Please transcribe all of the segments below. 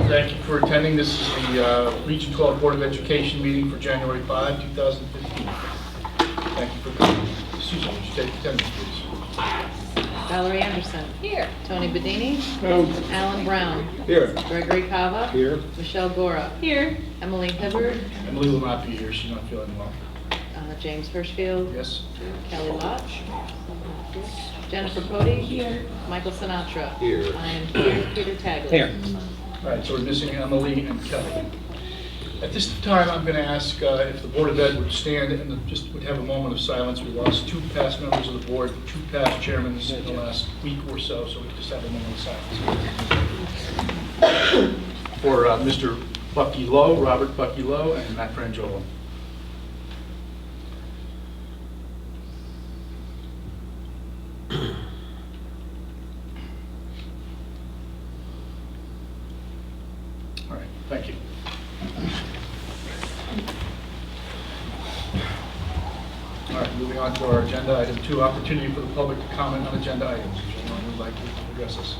Thank you for attending. This is the Region 12 Board of Education meeting for January 5, 2015. Thank you for coming. Susan, would you take attendance, please? Valerie Anderson. Here. Tony Bedini. Alan Brown. Here. Gregory Cava. Here. Michelle Gora. Here. Emily Hibbard. Emily will not be here. She's not feeling well. James Hirschfield. Yes? Kelly Lodge. Jennifer Cody. Here. Michael Sinatra. Here. I am here. Peter Tagley. Here. All right, so we're missing Emily and Kelly. At this time, I'm going to ask if the Board of Ed would stand and just would have a moment of silence. We lost 2 past members of the board, 2 past chairmen in the last week or so, so we just have a moment of silence. For Mr. Bucky Lowe, Robert Bucky Lowe, and Matt Frangiola. All right, thank you. All right, moving on to our agenda. Item 2, opportunity for the public to comment on agenda items. If anyone would like to address us.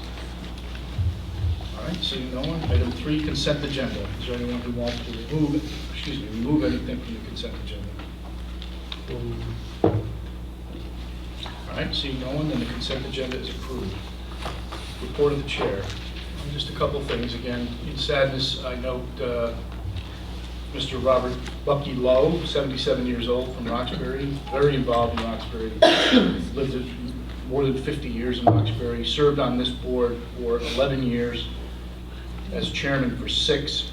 All right, seeing no one. Item 3, consent agenda. Is there anyone who wants to remove anything from the consent agenda? All right, seeing no one, then the consent agenda is approved. Report of the chair. Just a couple things. Again, in sadness, I note Mr. Robert Bucky Lowe, 77 years old, from Roxbury, very involved in Roxbury, lived more than 50 years in Roxbury, served on this board for 11 years, as chairman for 6,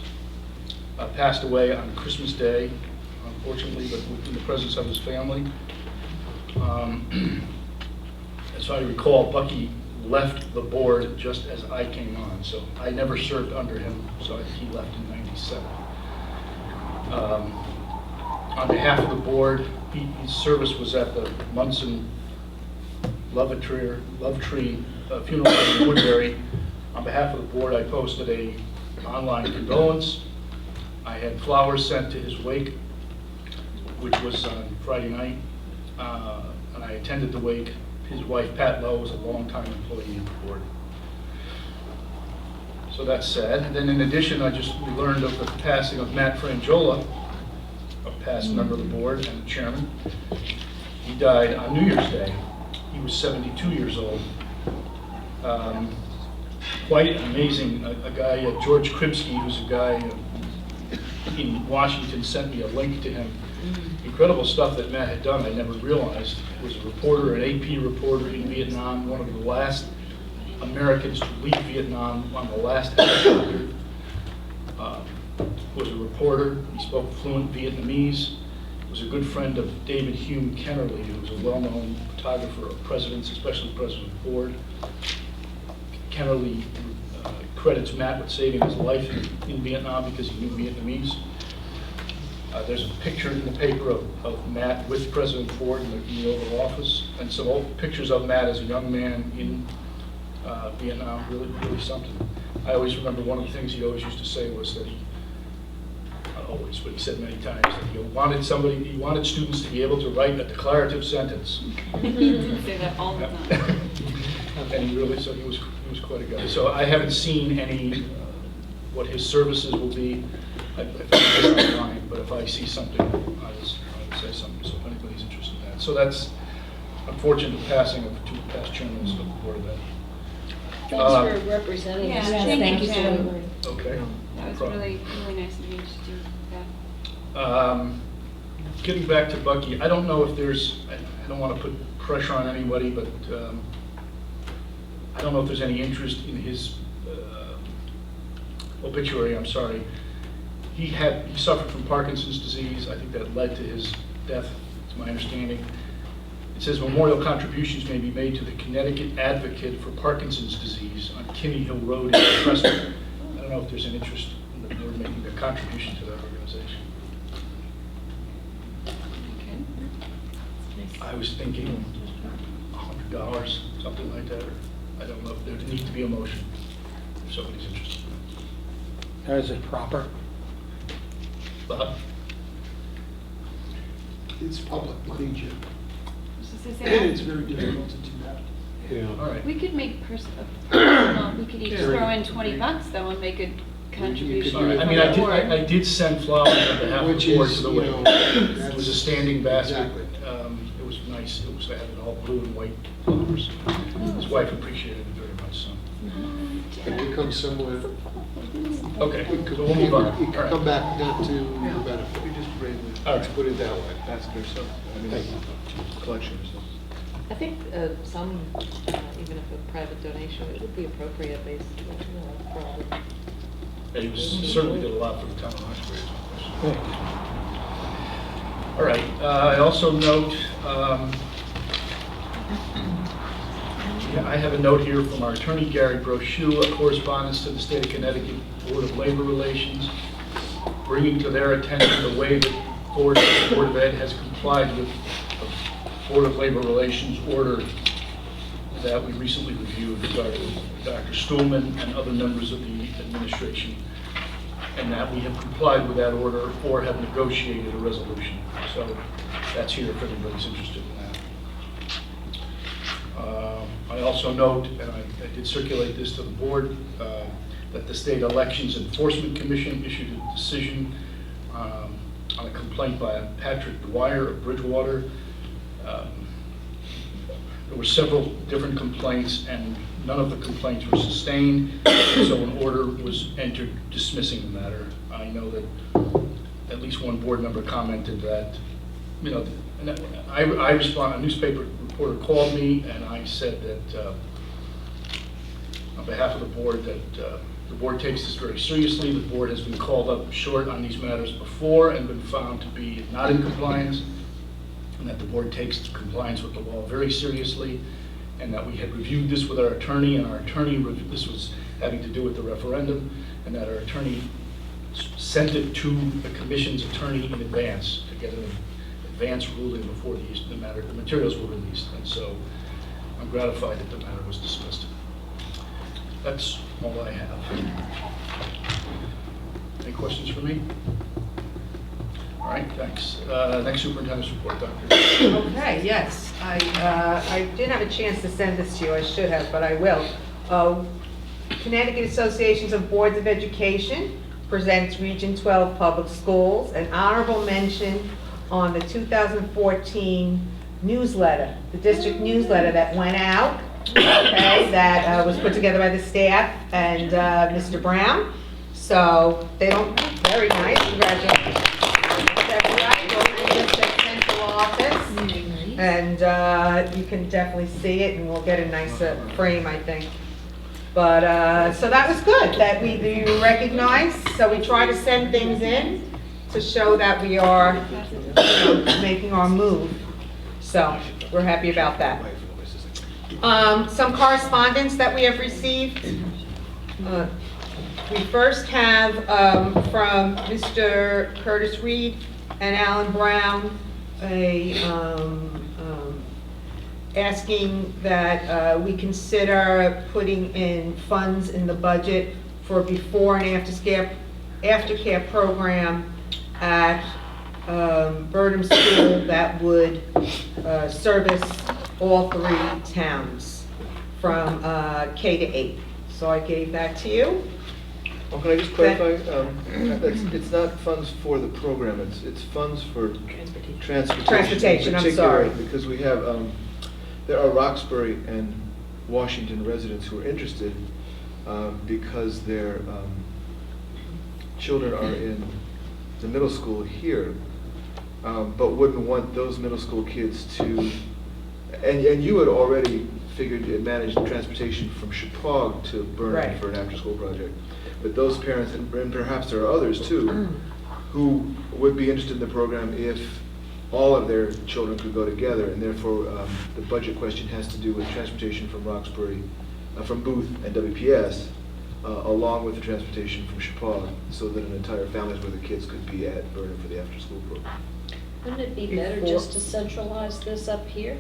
passed away on Christmas Day, unfortunately, but in the presence of his family. As I recall, Bucky left the board just as I came on, so I never served under him, so he left in '97. On behalf of the board, his service was at the Munson Lovetree funeral in Woodbury. On behalf of the board, I posted an online condolence. I had flowers sent to his wake, which was on Friday night, and I attended the wake. His wife, Pat Lowe, was a longtime employee of the board. So that's sad. And then in addition, we learned of the passing of Matt Frangiola, a past member of the board and chairman. He died on New Year's Day. He was 72 years old. Quite amazing. A guy, George Kripsky, who's a guy in Washington, sent me a link to him. Incredible stuff that Matt had done I never realized. He was a reporter, an AP reporter in Vietnam, one of the last Americans to leave Vietnam on the last helicopter. Was a reporter. He spoke fluent Vietnamese. Was a good friend of David Hume Kennerly, who was a well-known photographer of presidents, especially President Ford. Kennerly credits Matt with saving his life in Vietnam because he knew Vietnamese. There's a picture in the paper of Matt with President Ford in the Oval Office, and some old pictures of Matt as a young man in Vietnam. Really something. I always remember one of the things he always used to say was that not always, but he said many times that he wanted students to be able to write a declarative sentence. Say that all the time. And he was quite a guy. So I haven't seen any what his services will be. I found this online, but if I see something, I will say something. So if anybody's interested in that, so that's unfortunate passing of 2 past chairmen of the board of Ed. Thanks for representing us. Yeah, thank you, Jim. Okay. That was really nice of you to do that. Getting back to Bucky, I don't know if there's. I don't want to put pressure on anybody, but I don't know if there's any interest in his obituary. I'm sorry. He suffered from Parkinson's disease. I think that led to his death, to my understanding. It says memorial contributions may be made to the Connecticut Advocate for Parkinson's Disease on Kinney Hill Road in Preston. I don't know if there's an interest in the board making a contribution to that organization. Okay. I was thinking $100, something like that. Or I don't know if there needs to be a motion if somebody's interested. Is it proper? Bob? It's public money, Jim. Say It's very difficult to do that. Yeah. All right. we could make we could each Yeah. throw in $20 though and make it contribution. All right, I mean, I did send flowers on behalf of Which the board is, to the you way. know, It was a standing basket. Exactly. It was nice, I had it all blue and white flowers. His wife appreciated it very much, so. It becomes somewhere. Okay, It could, so we'll move on. it All could right. come back not to your benefit. We just bring All the, right. Let's put it that way. that's their stuff, I mean, Thank you. collection or something. I think some, even if a private donation, it would be appropriate based, for all the. Yeah, he certainly did a lot for the town of Oxford. All right, I also note, I have a note here from our attorney, Gary Brochu, a correspondence to the State of Connecticut Board of Labor Relations, bringing to their attention the way that Board of Ed has complied with the Board of Labor Relations order that we recently reviewed regarding Dr. Stuhlman and other members of the administration, and that we have complied with that order or have negotiated a resolution. So that's here if anybody's interested in that. I also note, and I did circulate this to the board, that the State Elections Enforcement Commission issued a decision on a complaint by Patrick Dwyer of Bridgewater. There were several different complaints, and none of the complaints were sustained, so an order was entered dismissing the matter. I know that at least one board member commented that, you know, and I responded, a newspaper reporter called me, and I said that, on behalf of the board, that the board takes this very seriously. The board has been called up short on these matters before and been found to be not in compliance, and that the board takes compliance with the law very seriously, and that we had reviewed this with our attorney, and our attorney, this was having to do with the referendum, and that our attorney sent it to the commission's attorney in advance to get an advance ruling before the materials were released. And so I'm gratified that the matter was dismissed. That's all I have. Any questions for me? All right, thanks. Next superintendent's report, Dr. Okay, yes. I didn't have a chance to send this to you, I should have, but I will. Connecticut Associations of Boards of Education presents Region 12 Public Schools, an honorable mention on the 2014 newsletter, the district newsletter that went out, okay, that was put together by the staff and Mr. Brown. So they don't, very nice, congratulations. Central office, and you can definitely see it, and we'll get a nice frame, I think. But, so that was good, that we recognized, so we try to send things in to show that we are, you know, making our move. So, we're happy about that. Some correspondence that we have received. We first have from Mr. Curtis Reed and Alan Brown, asking that we consider putting in funds in the budget for before and aftercare program at Burnham School that would service all three towns from K to 8. So I gave that to you. Well, can I just clarify? It's not funds for the program, it's funds for transportation. Transportation, in I'm particular, sorry. Because we have, there are Roxbury and Washington residents who are interested because their children are in the middle school here, but wouldn't want those middle school kids to, and you had already figured you had managed transportation from Chippewa to Burnham Right. for an after-school project. But those parents, and perhaps there are others too, who would be interested in the program if all of their children could go together, and therefore the budget question has to do with transportation from Roxbury, from Booth and WPS, along with the transportation from Chippewa, so that an entire families where the kids could be at Burnham for the after-school program. Wouldn't it be better Before- just to centralize this up here,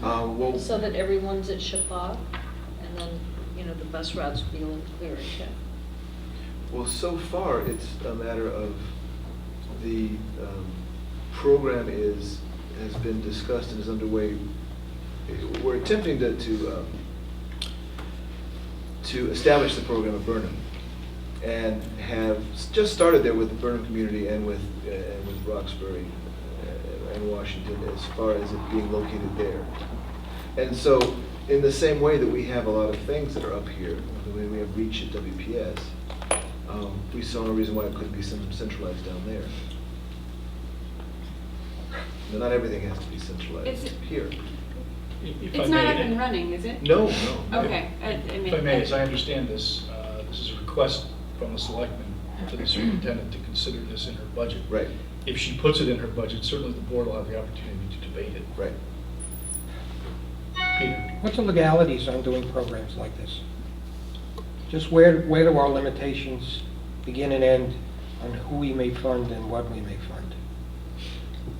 Well, so that everyone's at Chippewa, and then, you know, the bus routes would be a little clearer too? Well, so far, it's a matter of the program has been discussed and is underway. We're attempting to establish the program at Burnham. and have just started there with the Burnham community and with Roxbury and Washington as far as it being located there. And so in the same way that we have a lot of things that are up here, the way we have reach at WPS, we saw no reason why it couldn't be centralized down there. Now, not everything has to be centralized here. If I It's not may- up and running, is it? No, no. Okay. If I may, as I understand this, this is a request from the selectman to the superintendent to consider this in her budget. Right, If she puts it in her budget, certainly the board will have the opportunity to debate it. right. Peter? What's the legalities on doing programs like this? Just where do our limitations begin and end on who we may fund and what we may fund?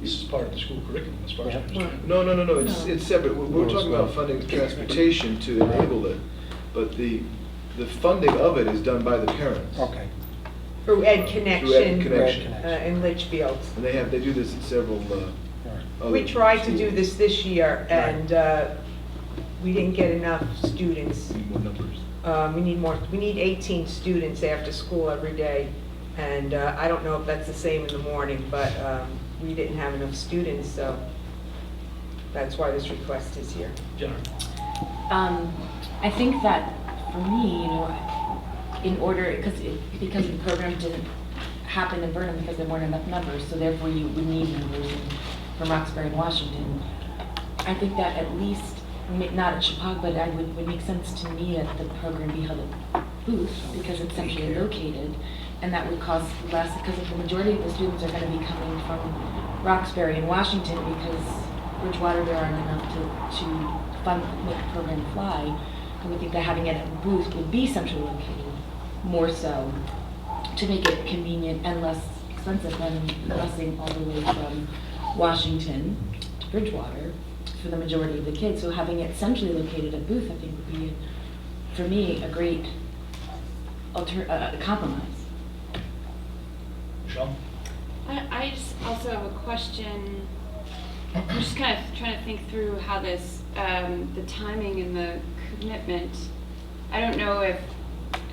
This is part of the school curriculum, as far as I Yeah. understand. No, No. it's separate. We're No, talking it's about not. funding transportation to enable it, but the funding of it is done by the parents. Okay. Through Ed Through Connection Ed Connection. in Litchfield. And they do this at several All right. other We tried to do schools. this year, and we didn't get enough students. Need more numbers. We need more, we need 18 students after school every day. And I don't know if that's the same in the morning, but we didn't have enough students, so that's why this request is here. Jennifer? I think that for me, in order, because the program didn't happen in Burnham because there weren't enough numbers, so therefore you would need numbers from Roxbury and Washington. I think that at least, not at Chippewa, but would make sense to me that the program be held at Booth because it's centrally located, and that would cost less because the majority of the students are going to be coming from Roxbury and Washington because Bridgewater there aren't enough to fund make the program fly. And we think that having it at Booth would be centrally located more so to make it convenient and less expensive than busing all the way from Washington to Bridgewater for the majority of the kids. So having it centrally located at Booth, I think would be, for me, a great compromise. Michelle? I just also have a question. I'm just kind of trying to think through how this, the timing and the commitment. I don't know if,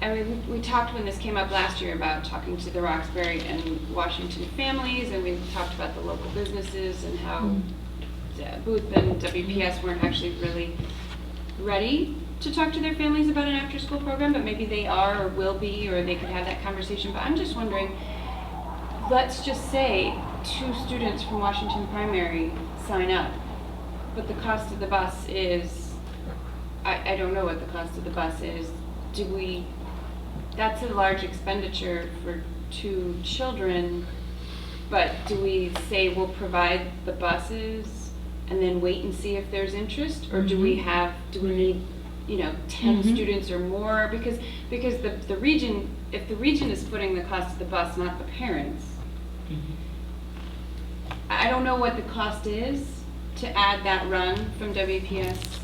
I mean, we talked when this came up last year about talking to the Roxbury and Washington families, and we talked about the local businesses and how Booth and WPS weren't actually really ready to talk to their families about an after-school program, but maybe they are or will be, or they could have that conversation. But I'm just wondering, let's just say 2 students from Washington Primary sign up, but the cost of the bus is, I don't know what the cost of the bus is. That's a large expenditure for 2 children, but do we say we'll provide the buses and then wait and see if there's interest? Or do we need, 10 students or more? Because the region, if the region is footing the cost of the bus, not the parents, I don't know what the cost is to add that run from WPS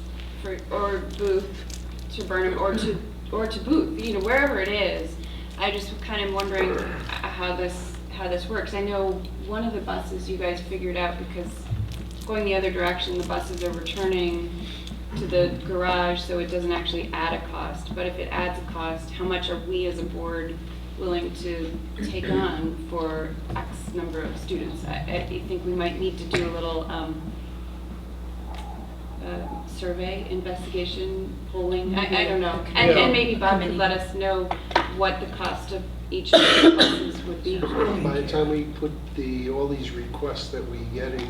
or Booth to Burnham or to Booth, wherever it is. I just kind of wondering how this works. I know one of the buses you guys figured out because going the other direction, the buses are returning to the garage, so it doesn't actually add a cost. But if it adds a cost, how much are we as a board willing to take on for X number of students? I think we might need to do a little survey, investigation, polling, I don't know. And maybe Bob could let us know what the cost of each of the buses would be. By the time we put all these requests that we're getting,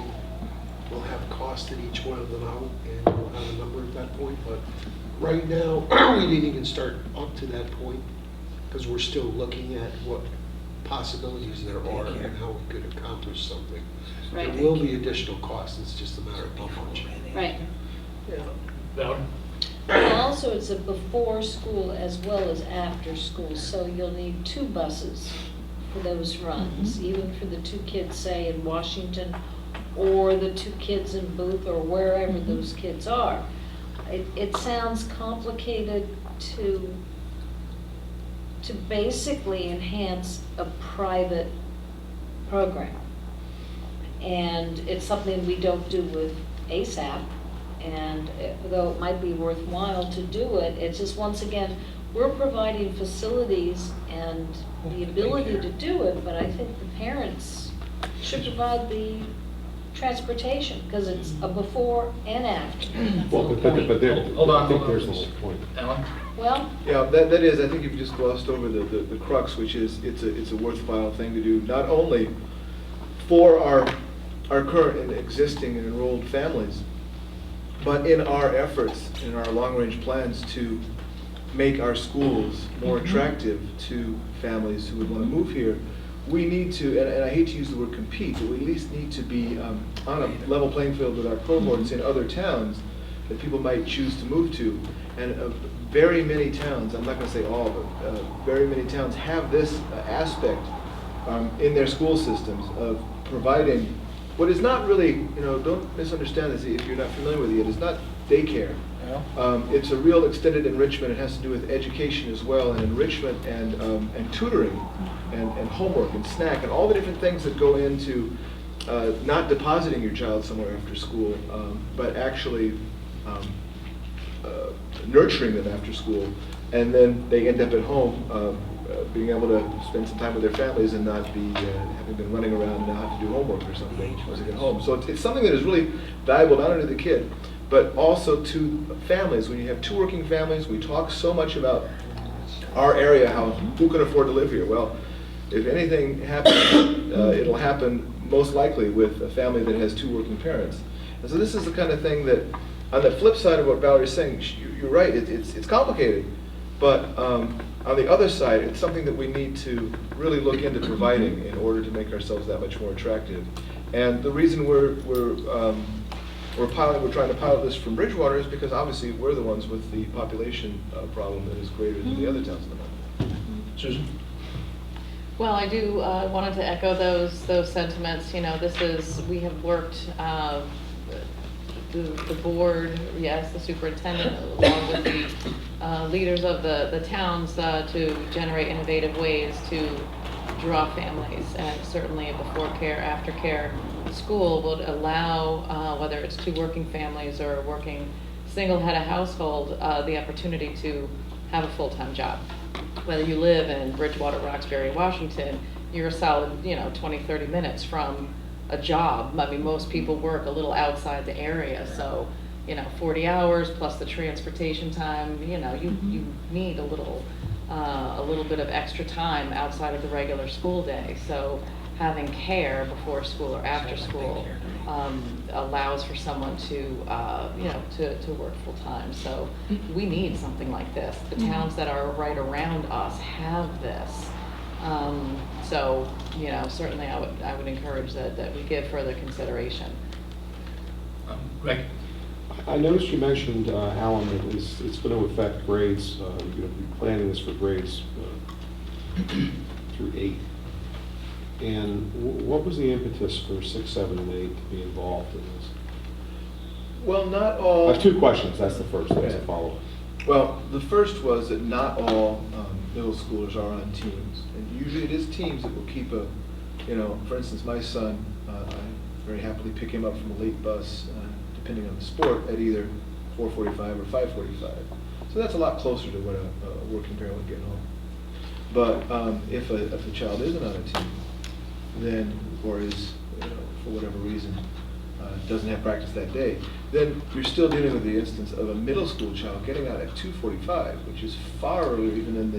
we'll have costed each one of them out, and we'll have a number at that point. But right now, we didn't even start up to that point, because we're still looking at what possibilities there are and how we could accomplish something. Right. There will be additional costs, it's just a matter of how much. Right. Valerie? And also, it's a before school as well as after school, so you'll need 2 buses for those runs, even for the 2 kids, say, in Washington, or the 2 kids in Booth, or wherever those kids are. It sounds complicated to basically enhance a private program. And it's something we don't do with ASAP. And though it might be worthwhile to do it, it's just, once again, we're providing facilities and the ability to do it, but I think the parents should provide the transportation, because it's a before and after. Well, but there, Hold on, I think hold on, there's the please. whole point. Alan? Well, Yeah, that is, I think you've just glossed over the crux, which is, it's a worthwhile thing to do, not only for our current and existing and enrolled families, but in our efforts, in our long-range plans to make our schools more attractive to families who would want to move here, we need to, and I hate to use the word compete, but we at least need to be on a level playing field with our cohorts in other towns that people might choose to move to. And very many towns, I'm not going to say all, but very many towns have this aspect in their school systems of providing what is not really, don't misunderstand this if you're not familiar with it, it's not daycare. It's a real extended enrichment. It has to do with education as well, and enrichment and tutoring and homework and snack and all the different things that go into not depositing your child somewhere after school, but actually nurturing them after school, and then they end up at home being able to spend some time with their families and not be having been running around and now have to do homework or something once they get home. So it's something that is really valuable not only to the kid, but also to families. When you have two working families, we talk so much about our area, who can afford to live here. Well, if anything happens, it'll happen most likely with a family that has two working parents. And so this is the kind of thing that, on the flip side of what Valerie's saying, you're right, it's complicated. But on the other side, it's something that we need to really look into providing in order to make ourselves that much more attractive. And the reason we're trying to pilot this from Bridgewater is because obviously we're the ones with the population problem that is greater than the other towns in the moment. Susan? Well, I do wanted to echo those sentiments. We have worked, the board, yes, the superintendent, along with the leaders of the towns to generate innovative ways to draw families. And certainly a before care, after care school would allow, whether it's two working families or a working single head of household, the opportunity to have a full-time job. Whether you live in Bridgewater, Roxbury, Washington, you're a solid, 20, 30 minutes from a job. I mean, most people work a little outside the area, so, 40 hours plus the transportation time, you need a little bit of extra time outside of the regular school day. So having care before school or after school allows for someone to work full time. So we need something like this. The towns that are right around us have this. So certainly I would encourage that we give further consideration. Greg? I noticed you mentioned, Alan, that it's going to affect grades, you're going to be planning this for grades through 8. And what was the impetus for 6, 7, and 8 to be involved in this? Well, not all. I have 2 questions. That's the first. That's a Okay. follow-up. Well, the first was that not all middle schoolers are on teams. And usually it is teams that will keep for instance, my son, I very happily pick him up from a late bus, depending on the sport, at either 4:45 or 5:45. So that's a lot closer to what a working parent would get home. But if a child isn't on a team, then, or is, for whatever reason, doesn't have practice that day, then you're still dealing with the instance of a middle school child getting out at 2:45, which is far earlier even than the,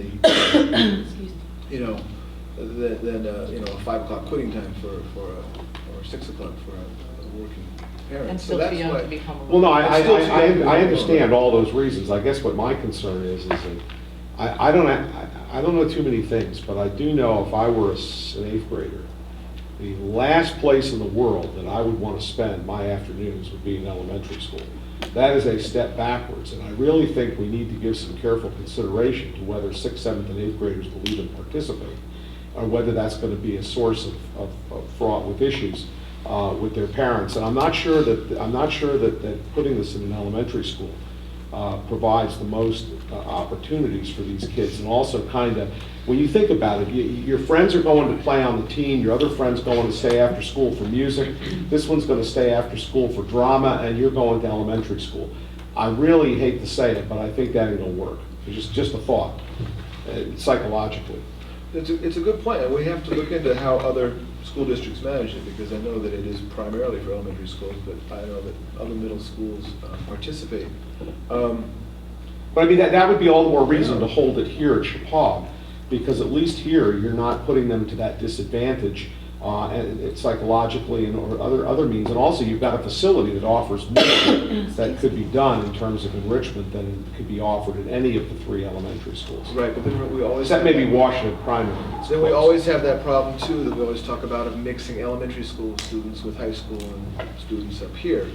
than a 5 o'clock quitting time or 6 o'clock for a working parent. And So still that's too young why- to become a. Well, no, I It's still too young to understand all those reasons. I guess what my concern is that I don't know too many things, but I do know if I were an 8th grader, the last place in the world that I would want to spend my afternoons would be in elementary school. That is a step backwards, and I really think we need to give some careful consideration to whether 6th, 7th, and 8th graders will even participate, or whether that's going to be a source of fraught with issues with their parents. And I'm not sure that putting this in an elementary school provides the most opportunities for these kids. And also when you think about it, your friends are going to play on the team, your other friend's going to stay after school for music, this one's going to stay after school for drama, and you're going to elementary school. I really hate to say it, but I think that ain't going to work. It's just a thought, psychologically. It's a good point, and we have to look into how other school districts manage it, because I know that it is primarily for elementary schools, but I know that other middle schools participate. But I mean, that would be all the more reason to hold it here at Chapag, because at least here, you're not putting them to that disadvantage and psychologically and or other means. And also, you've got a facility that offers more that could be done in terms of enrichment than could be offered at any of the 3 elementary schools. Right, but then we always. Except maybe Washington Primary. Then we always have that problem too, that we always talk about, of mixing elementary school students with high school and students up here.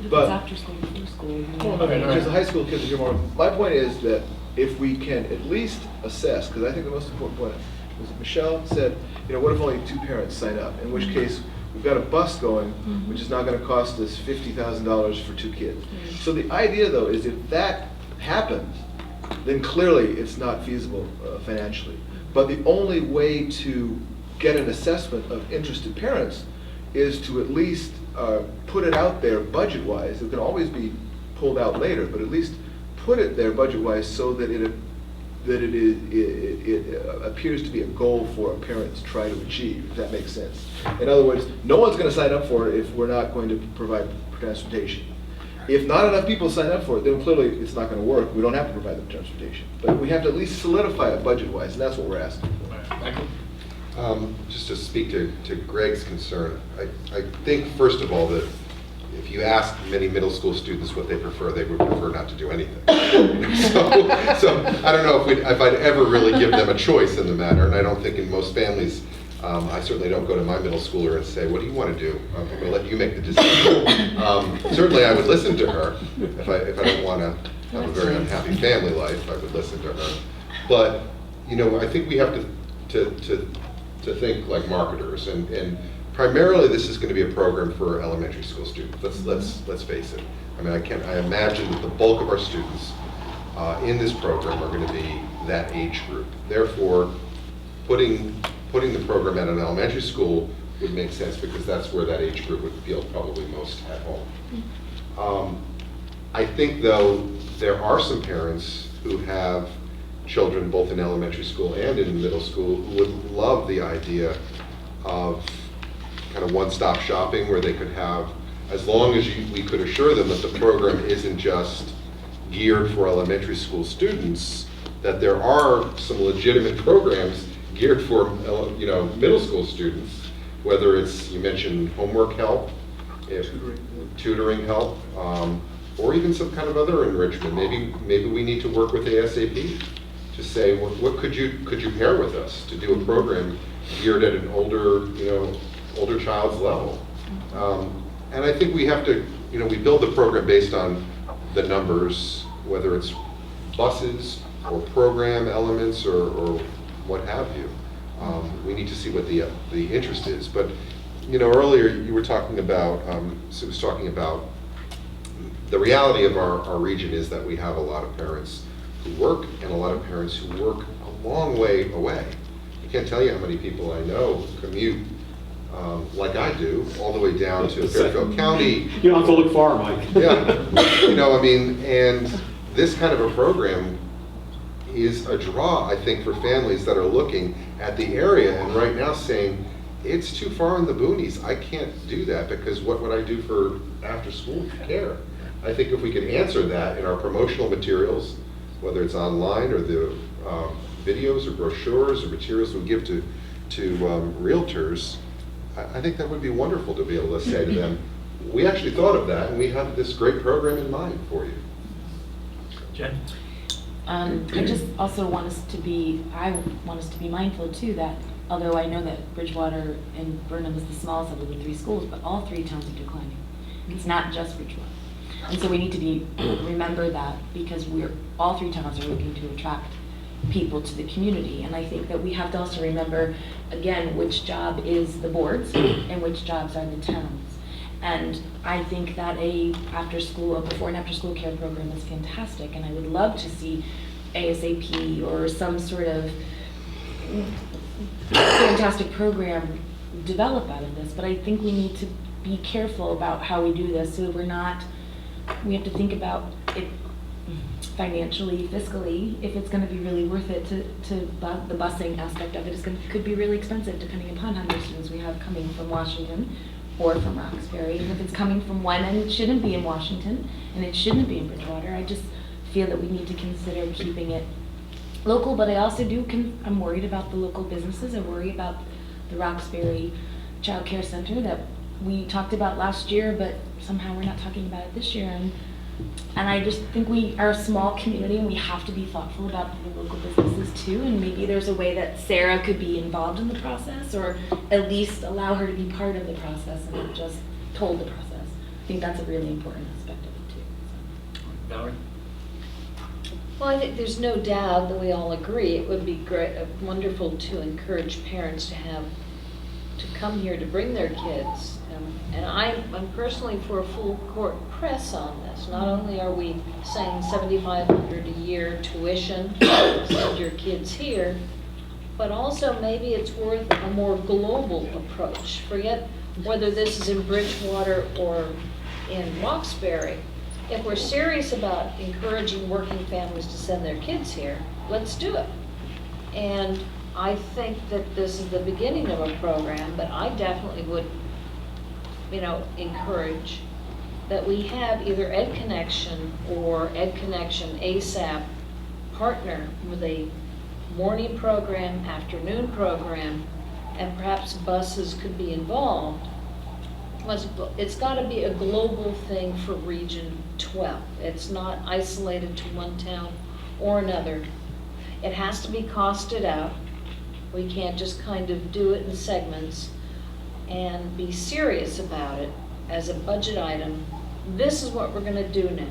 But- after school, before school. Because the high school kids are here more. My point is that if we can at least assess, because I think the most important point was that Michelle said, what if only 2 parents sign up? In which case, we've got a bus going, which is not going to cost us $50,000 for 2 kids. So the idea, though, is if that happens, then clearly it's not feasible financially. But the only way to get an assessment of interested parents is to at least put it out there budget-wise. It can always be pulled out later, but at least put it there budget-wise so that it appears to be a goal for a parent to try to achieve, if that makes sense. In other words, no one's going to sign up for it if we're not going to provide transportation. If not enough people sign up for it, then clearly it's not going to work. We don't have to provide them transportation. But we have to at least solidify it budget-wise, and that's what we're asking for. Michael? Just to speak to Greg's concern, I think, first of all, that if you ask many middle school students what they prefer, they would prefer not to do anything. So I don't know if I'd ever really give them a choice in the matter, and I don't think in most families, I certainly don't go to my middle schooler and say, what do you want to do? I'm going to let you make the decision. Certainly I would listen to her. If I don't want to have a very unhappy family life, I would listen to her. But, I think we have to think like marketers, and primarily this is going to be a program for elementary school students. Let's face it. I mean, I imagine that the bulk of our students in this program are going to be that age group. Therefore, putting the program at an elementary school would make sense, because that's where that age group would feel probably most at home. I think, though, there are some parents who have children both in elementary school and in middle school who would love the idea of kind of one-stop shopping, where they could have, as long as we could assure them that the program isn't just geared for elementary school students, that there are some legitimate programs geared for middle school students, whether it's, you mentioned homework help, tutoring help, or even some kind of other enrichment. Maybe we need to work with ASAP to say, what could you pair with us to do a program geared at an older child's level. And I think we have to, we build the program based on the numbers, whether it's buses or program elements or what have you. We need to see what the interest is. But, earlier you were talking about, Sue was talking about the reality of our region is that we have a lot of parents who work and a lot of parents who work a long way away. I can't tell you how many people I know commute like I do, all the way down to Fairfield County. You don't have to look far, Mike. Yeah, and this kind of a program is a draw, I think, for families that are looking at the area and right now saying, it's too far in the boonies, I can't do that, because what would I do for after school care? I think if we could answer that in our promotional materials, whether it's online or the videos or brochures or materials we give to realtors, I think that would be wonderful to be able to say to them, we actually thought of that and we have this great program in mind for you. Jen? I just also want us to be mindful too that although I know that Bridgewater and Burnham is the smallest of the 3 schools, but all 3 towns are declining. It's not just Bridgewater. And so we need to remember that, because all 3 towns are looking to attract people to the community. And I think that we have to also remember, again, which job is the boards and which jobs are the towns. And I think that a before and after school care program is fantastic, and I would love to see ASAP or some sort of fantastic program develop out of this. But I think we need to be careful about how we do this, so we have to think about it. financially, fiscally, if it's gonna be really worth it the busing aspect of it could be really expensive depending upon how many students we have coming from Washington or from Roxbury. And if it's coming from one, and it shouldn't be in Washington, and it shouldn't be in Bridgewater, I just feel that we need to consider keeping it local, but I also I'm worried about the local businesses. I worry about the Roxbury Child Care Center that we talked about last year, but somehow we're not talking about it this year. And I just think we are a small community and we have to be thoughtful about the local businesses too. And maybe there's a way that Sarah could be involved in the process, or at least allow her to be part of the process and not just told the process. I think that's a really important aspect of it too. Valerie? Well, I think there's no doubt that we all agree it would be great, wonderful to encourage parents to come here to bring their kids. And I'm personally for a full court press on this. Not only are we saying $7,500 a year tuition, send your kids here, but also maybe it's worth a more global approach. Forget whether this is in Bridgewater or in Roxbury. If we're serious about encouraging working families to send their kids here, let's do it. And I think that this is the beginning of a program, but I definitely would, encourage that we have either Ed Connection or Ed Connection ASAP partner with a morning program, afternoon program, and perhaps buses could be involved. It's got to be a global thing for Region 12. It's not isolated to one town or another. It has to be costed out. We can't just kind of do it in segments and be serious about it as a budget item. This is what we're going to do now.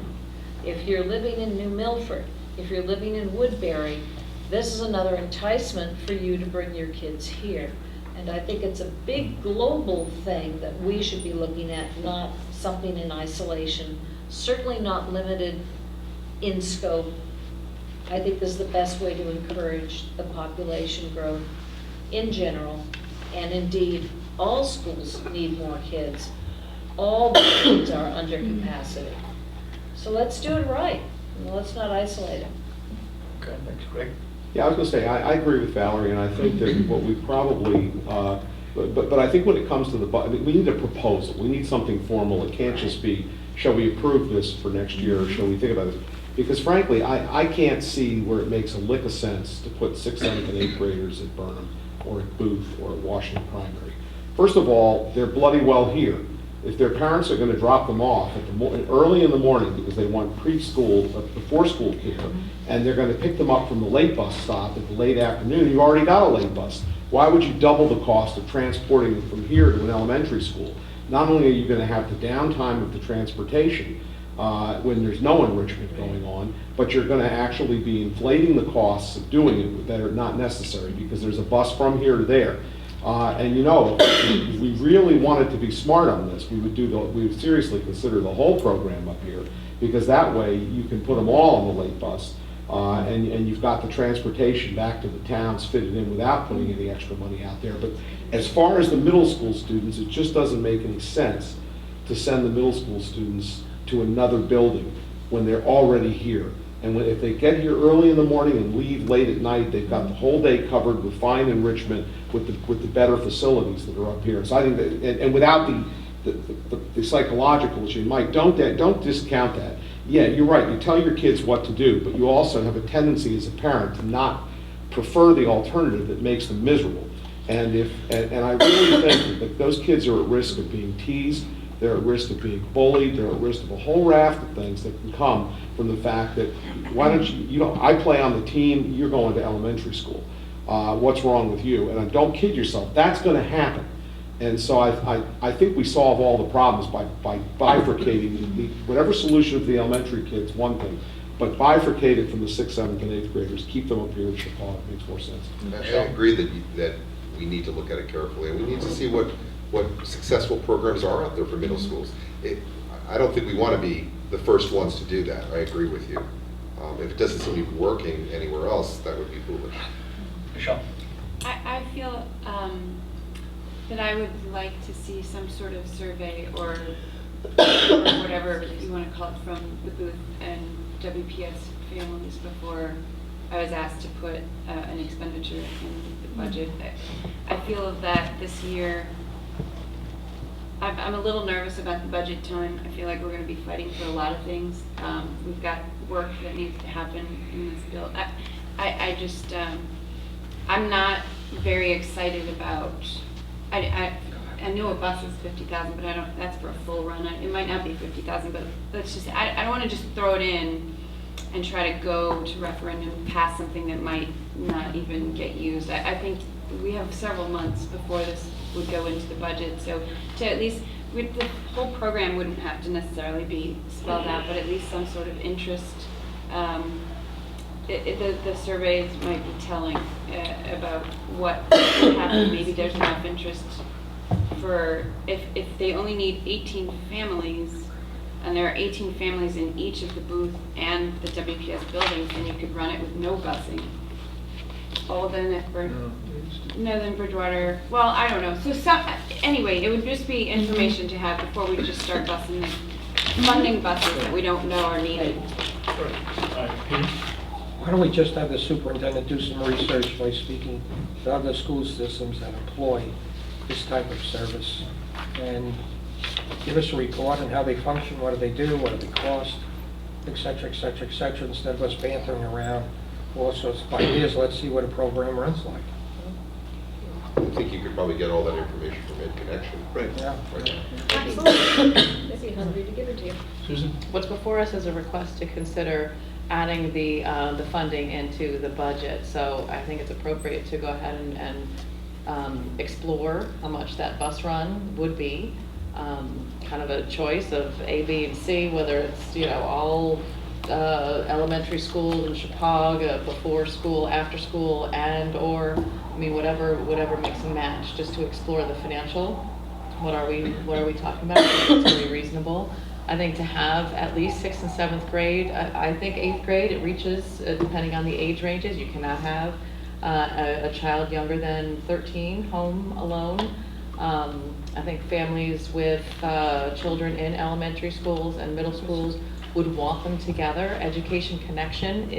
If you're living in New Milford, if you're living in Woodbury, this is another enticement for you to bring your kids here. And I think it's a big global thing that we should be looking at, not something in isolation, certainly not limited in scope. I think this is the best way to encourage the population growth in general, and indeed, all schools need more kids. All the kids are under capacity. So let's do it right, and let's not isolate it. Okay, thanks, Greg. Yeah, I was going to say, I agree with Valerie, and I think that what we probably, but I think when it comes to we need a proposal. We need something formal. It can't just be, shall we approve this for next year, or shall we think about it? Because frankly, I can't see where it makes a lick of sense to put 6th, 7th, and 8th graders at Burnham, or at Booth, or at Washington Primary. First of all, they're bloody well here. If their parents are going to drop them off early in the morning because they want preschool, before school care, and they're going to pick them up from the late bus stop at the late afternoon, you've already got a late bus. Why would you double the cost of transporting them from here to an elementary school? Not only are you going to have the downtime of the transportation when there's no enrichment going on, but you're going to actually be inflating the costs of doing it that are not necessary because there's a bus from here to there. And if we really wanted to be smart on this, we would seriously consider the whole program up here, because that way you can put them all on the late bus, and you've got the transportation back to the towns fitted in without putting any extra money out there. But as far as the middle school students, it just doesn't make any sense to send the middle school students to another building when they're already here. And if they get here early in the morning and leave late at night, they've got the whole day covered with fine enrichment with the better facilities that are up here. So I think that, and without the psychological issue, Mike, don't discount that. Yeah, you're right. You tell your kids what to do, but you also have a tendency as a parent to not prefer the alternative that makes them miserable. And I really think that those kids are at risk of being teased. They're at risk of being bullied. They're at risk of a whole raft of things that can come from the fact that, why don't I play on the team, you're going to elementary school. What's wrong with you? And don't kid yourself, that's going to happen. And so I think we solve all the problems by bifurcating whatever solution for the elementary kids, one thing, but bifurcate it from the 6th, 7th, and 8th graders, keep them up here at Chicago. It makes more sense. I agree that we need to look at it carefully, and we need to see what successful programs are out there for middle schools. I don't think we want to be the first ones to do that. I agree with you. If it doesn't seem to be working anywhere else, that would be foolish. Michelle? I feel that I would like to see some sort of survey or whatever you want to call it from the Booth and WPS families before I was asked to put an expenditure in the budget. I feel that this year, I'm a little nervous about the budget time. I feel like we're going to be fighting for a lot of things. We've got work that needs to happen in this bill. I just, I'm not very excited about, I know a bus is 50,000, but I don't, that's for a full run. It might not be 50,000, but let's just, I don't want to just throw it in and try to go to referendum, pass something that might not even get used. I think we have several months before this would go into the budget, so to at least, the whole program wouldn't have to necessarily be spelled out, but at least some sort of interest. The surveys might be telling about what would happen. Maybe there's enough interest for, if they only need 18 families, and there are 18 families in each of the booth and the WPS buildings, then you could run it with no busing. Oh, then if then Bridgewater, well, I don't know. So anyway, it would just be information to have before we just start funding buses that we don't know are needed. Why don't we just have the superintendent do some research by speaking to other school systems that employ this type of service, and give us a report on how they function, what do they do, what do they cost, et cetera, et cetera, et cetera, instead of us bantering around all sorts of ideas. Let's see what a program runs like. I think you could probably get all that information from Ed Connection. Right. Yeah. Right now. Absolutely. They'd be hungry to give it to you. Susan? What's before us is a request to consider adding the funding into the budget. So I think it's appropriate to go ahead and explore how much that bus run would be. Kind of a choice of A, B, and C, whether it's, all elementary school in Chappaqua, before school, after school, and or, whatever makes a match, just to explore the financial. What are we talking about? It's really reasonable. I think to have at least 6th and 7th grade, I think 8th grade, it reaches, depending on the age ranges, you cannot have a child younger than 13 home alone. I think families with children in elementary schools and middle schools would want them together. Education Connection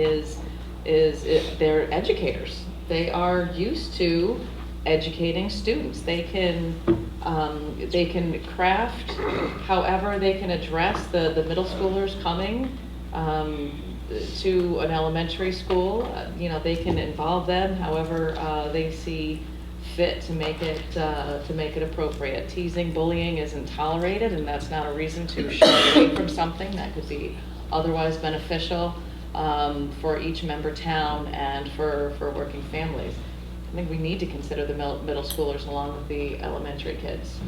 they're educators. They are used to educating students. They can craft however they can address the middle schoolers coming to an elementary school. They can involve them however they see fit to make it appropriate. Teasing, bullying isn't tolerated, and that's not a reason to shy away from something that could be otherwise beneficial for each member town and for working families. I think we need to consider the middle schoolers along with the elementary kids.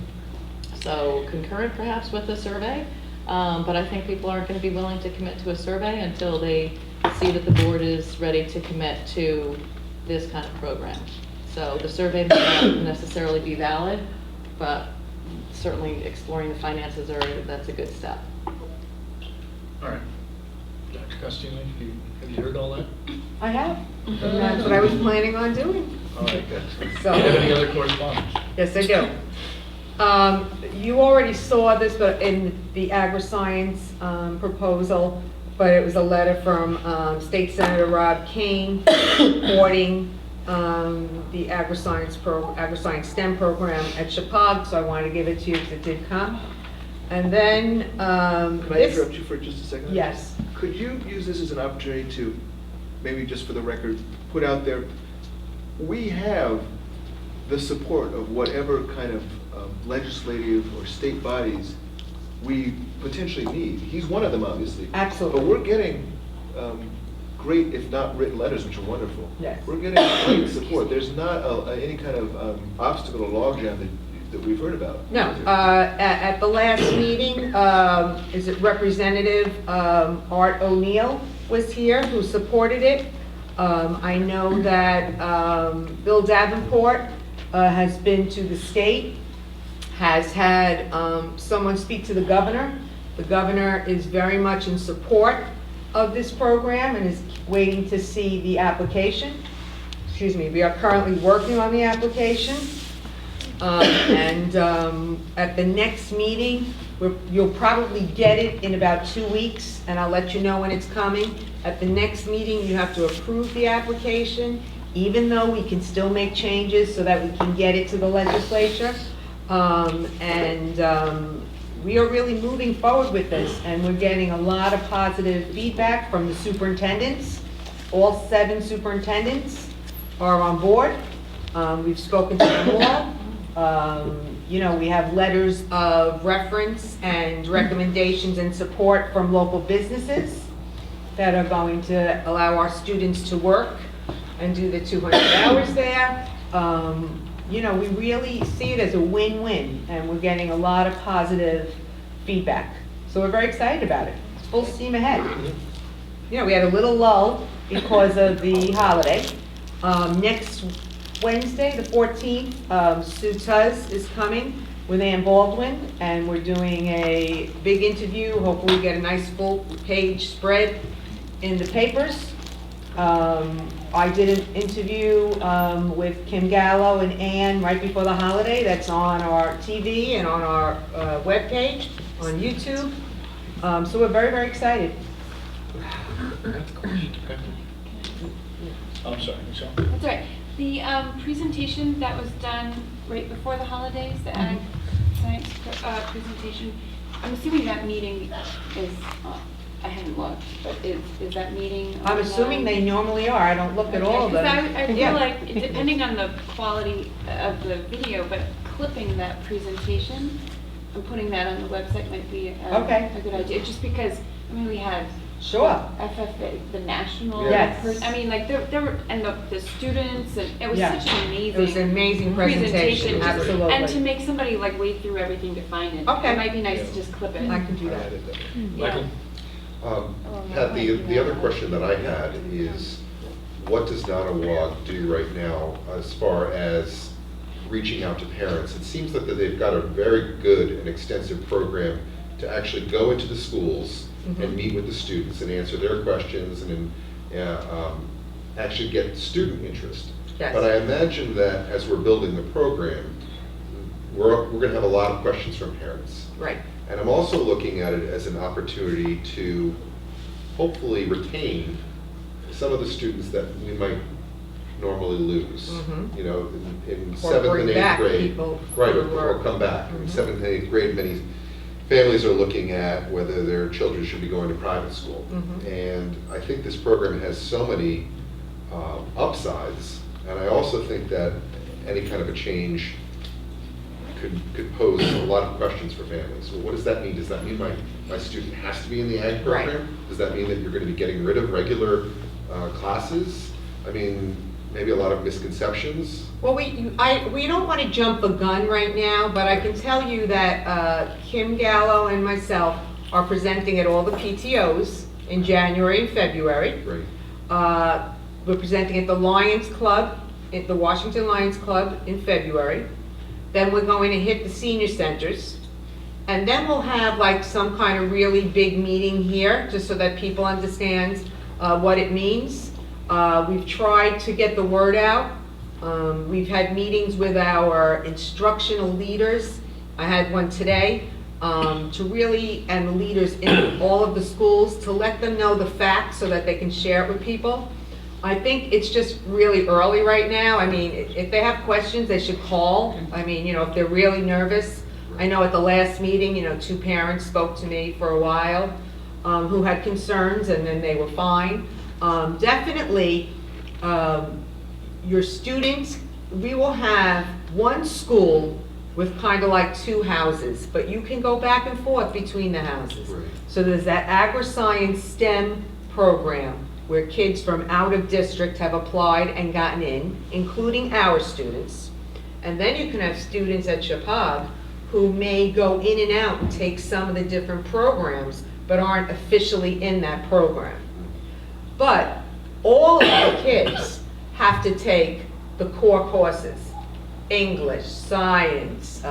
So concurrent perhaps with the survey, but I think people aren't going to be willing to commit to a survey until they see that the board is ready to commit to this kind of program. So the survey may not necessarily be valid, but certainly exploring the finances that's a good step. All right. Dr. Costino, have you heard all that? I have. And that's what I was planning on doing. All right, good. Do you So- have any other correspondence? Yes, I do. You already saw this but in the agri-science proposal, but it was a letter from State Senator Rob Kane supporting the agri-science STEM program at Chappaqua, so I wanted to give it to you because it did come. And then Can I interrupt you for just a second? Yes. Could you use this as an opportunity to, maybe just for the record, put out there, we have the support of whatever kind of legislative or state bodies we potentially need. He's one of them, obviously. Absolutely. But we're getting great, if not written letters, which are wonderful. Yes. We're getting great support. There's not any kind of obstacle or logjam that we've heard about. No, at the last meeting, is it Representative Art O'Neill was here who supported it. I know that Bill Davenport has been to the state, has had someone speak to the governor. The governor is very much in support of this program and is waiting to see the application. Excuse me, we are currently working on the application. At the next meeting, you'll probably get it in about 2 weeks, and I'll let you know when it's coming. At the next meeting, you have to approve the application, even though we can still make changes so that we can get it to the legislature. We are really moving forward with this, and we're getting a lot of positive feedback from the superintendents. All 7 superintendents are on board. We've spoken to them all. We have letters of reference and recommendations and support from local businesses that are going to allow our students to work and do the 200 hours there. We really see it as a win-win, and we're getting a lot of positive feedback. So we're very excited about it. It's full steam ahead. We had a little lull because of the holiday. Next Wednesday, the 14th, Sue Tuz is coming with Ann Baldwin, and we're doing a big interview. Hopefully get a nice full-page spread in the papers. I did an interview with Kim Gallo and Ann right before the holiday. That's on our TV and on our webpage, on YouTube. So we're very, very excited. I'm sorry, Michelle. That's all right. The presentation that was done right before the holidays, the ag science presentation, I'm assuming that meeting is, I haven't looked, but is that meeting? I'm assuming they normally are. I don't look at all of them. I feel Yeah. like, depending on the quality of the video, but clipping that presentation and putting that on the website might be Okay. a good idea. Just because, we had Sure. FFA, the national, Yes. there were, and the students, and it was Yeah. such an amazing. It was an amazing presentation, just- absolutely. And to make somebody wade through everything to find it. Okay. It might be nice to just clip it. I can do that. Michael? Pat, the other question that I had is, what does Nottawag do right now as far as reaching out to parents? It seems that they've got a very good and extensive program to actually go into the schools and meet with the students and answer their questions and actually get student interest. Yes. But I imagine that as we're building the program, we're going to have a lot of questions from parents. Right. And I'm also looking at it as an opportunity to hopefully retain some of the students that we might normally lose. Mhm. In Or 7th bring and 8th back grade. people Right, who or were- come back. In Mhm. 7th and 8th grade, many families are looking at whether their children should be going to private school. Mhm. And I think this program has so many upsides, and I also think that any kind of a change could pose a lot of questions for families. Well, what does that mean? Does that mean my student has to be in the ag program? Right. Does that mean that you're going to be getting rid of regular classes? Maybe a lot of misconceptions. Well, we don't want to jump the gun right now, but I can tell you that Kim Gallo and myself are presenting at all the PTOs in January and February. Great. We're presenting at the Lions Club, at the Washington Lions Club in February. Then we're going to hit the senior centers. And then we'll have some kind of really big meeting here, just so that people understand what it means. We've tried to get the word out. We've had meetings with our instructional leaders. I had one today, and the leaders in all of the schools, to let them know the facts so that they can share it with people. I think it's just really early right now. If they have questions, they should call. If they're really nervous. I know at the last meeting, 2 parents spoke to me for a while who had concerns, and then they were fine. Definitely, your students, we will have one school with kind of 2 houses, but you can go back and forth between the houses. Right. So there's that agri-science STEM program where kids from out of district have applied and gotten in, including our students. And then you can have students at Chapag who may go in and out and take some of the different programs, but aren't officially in that program. But all of the kids have to take the core courses: English, science,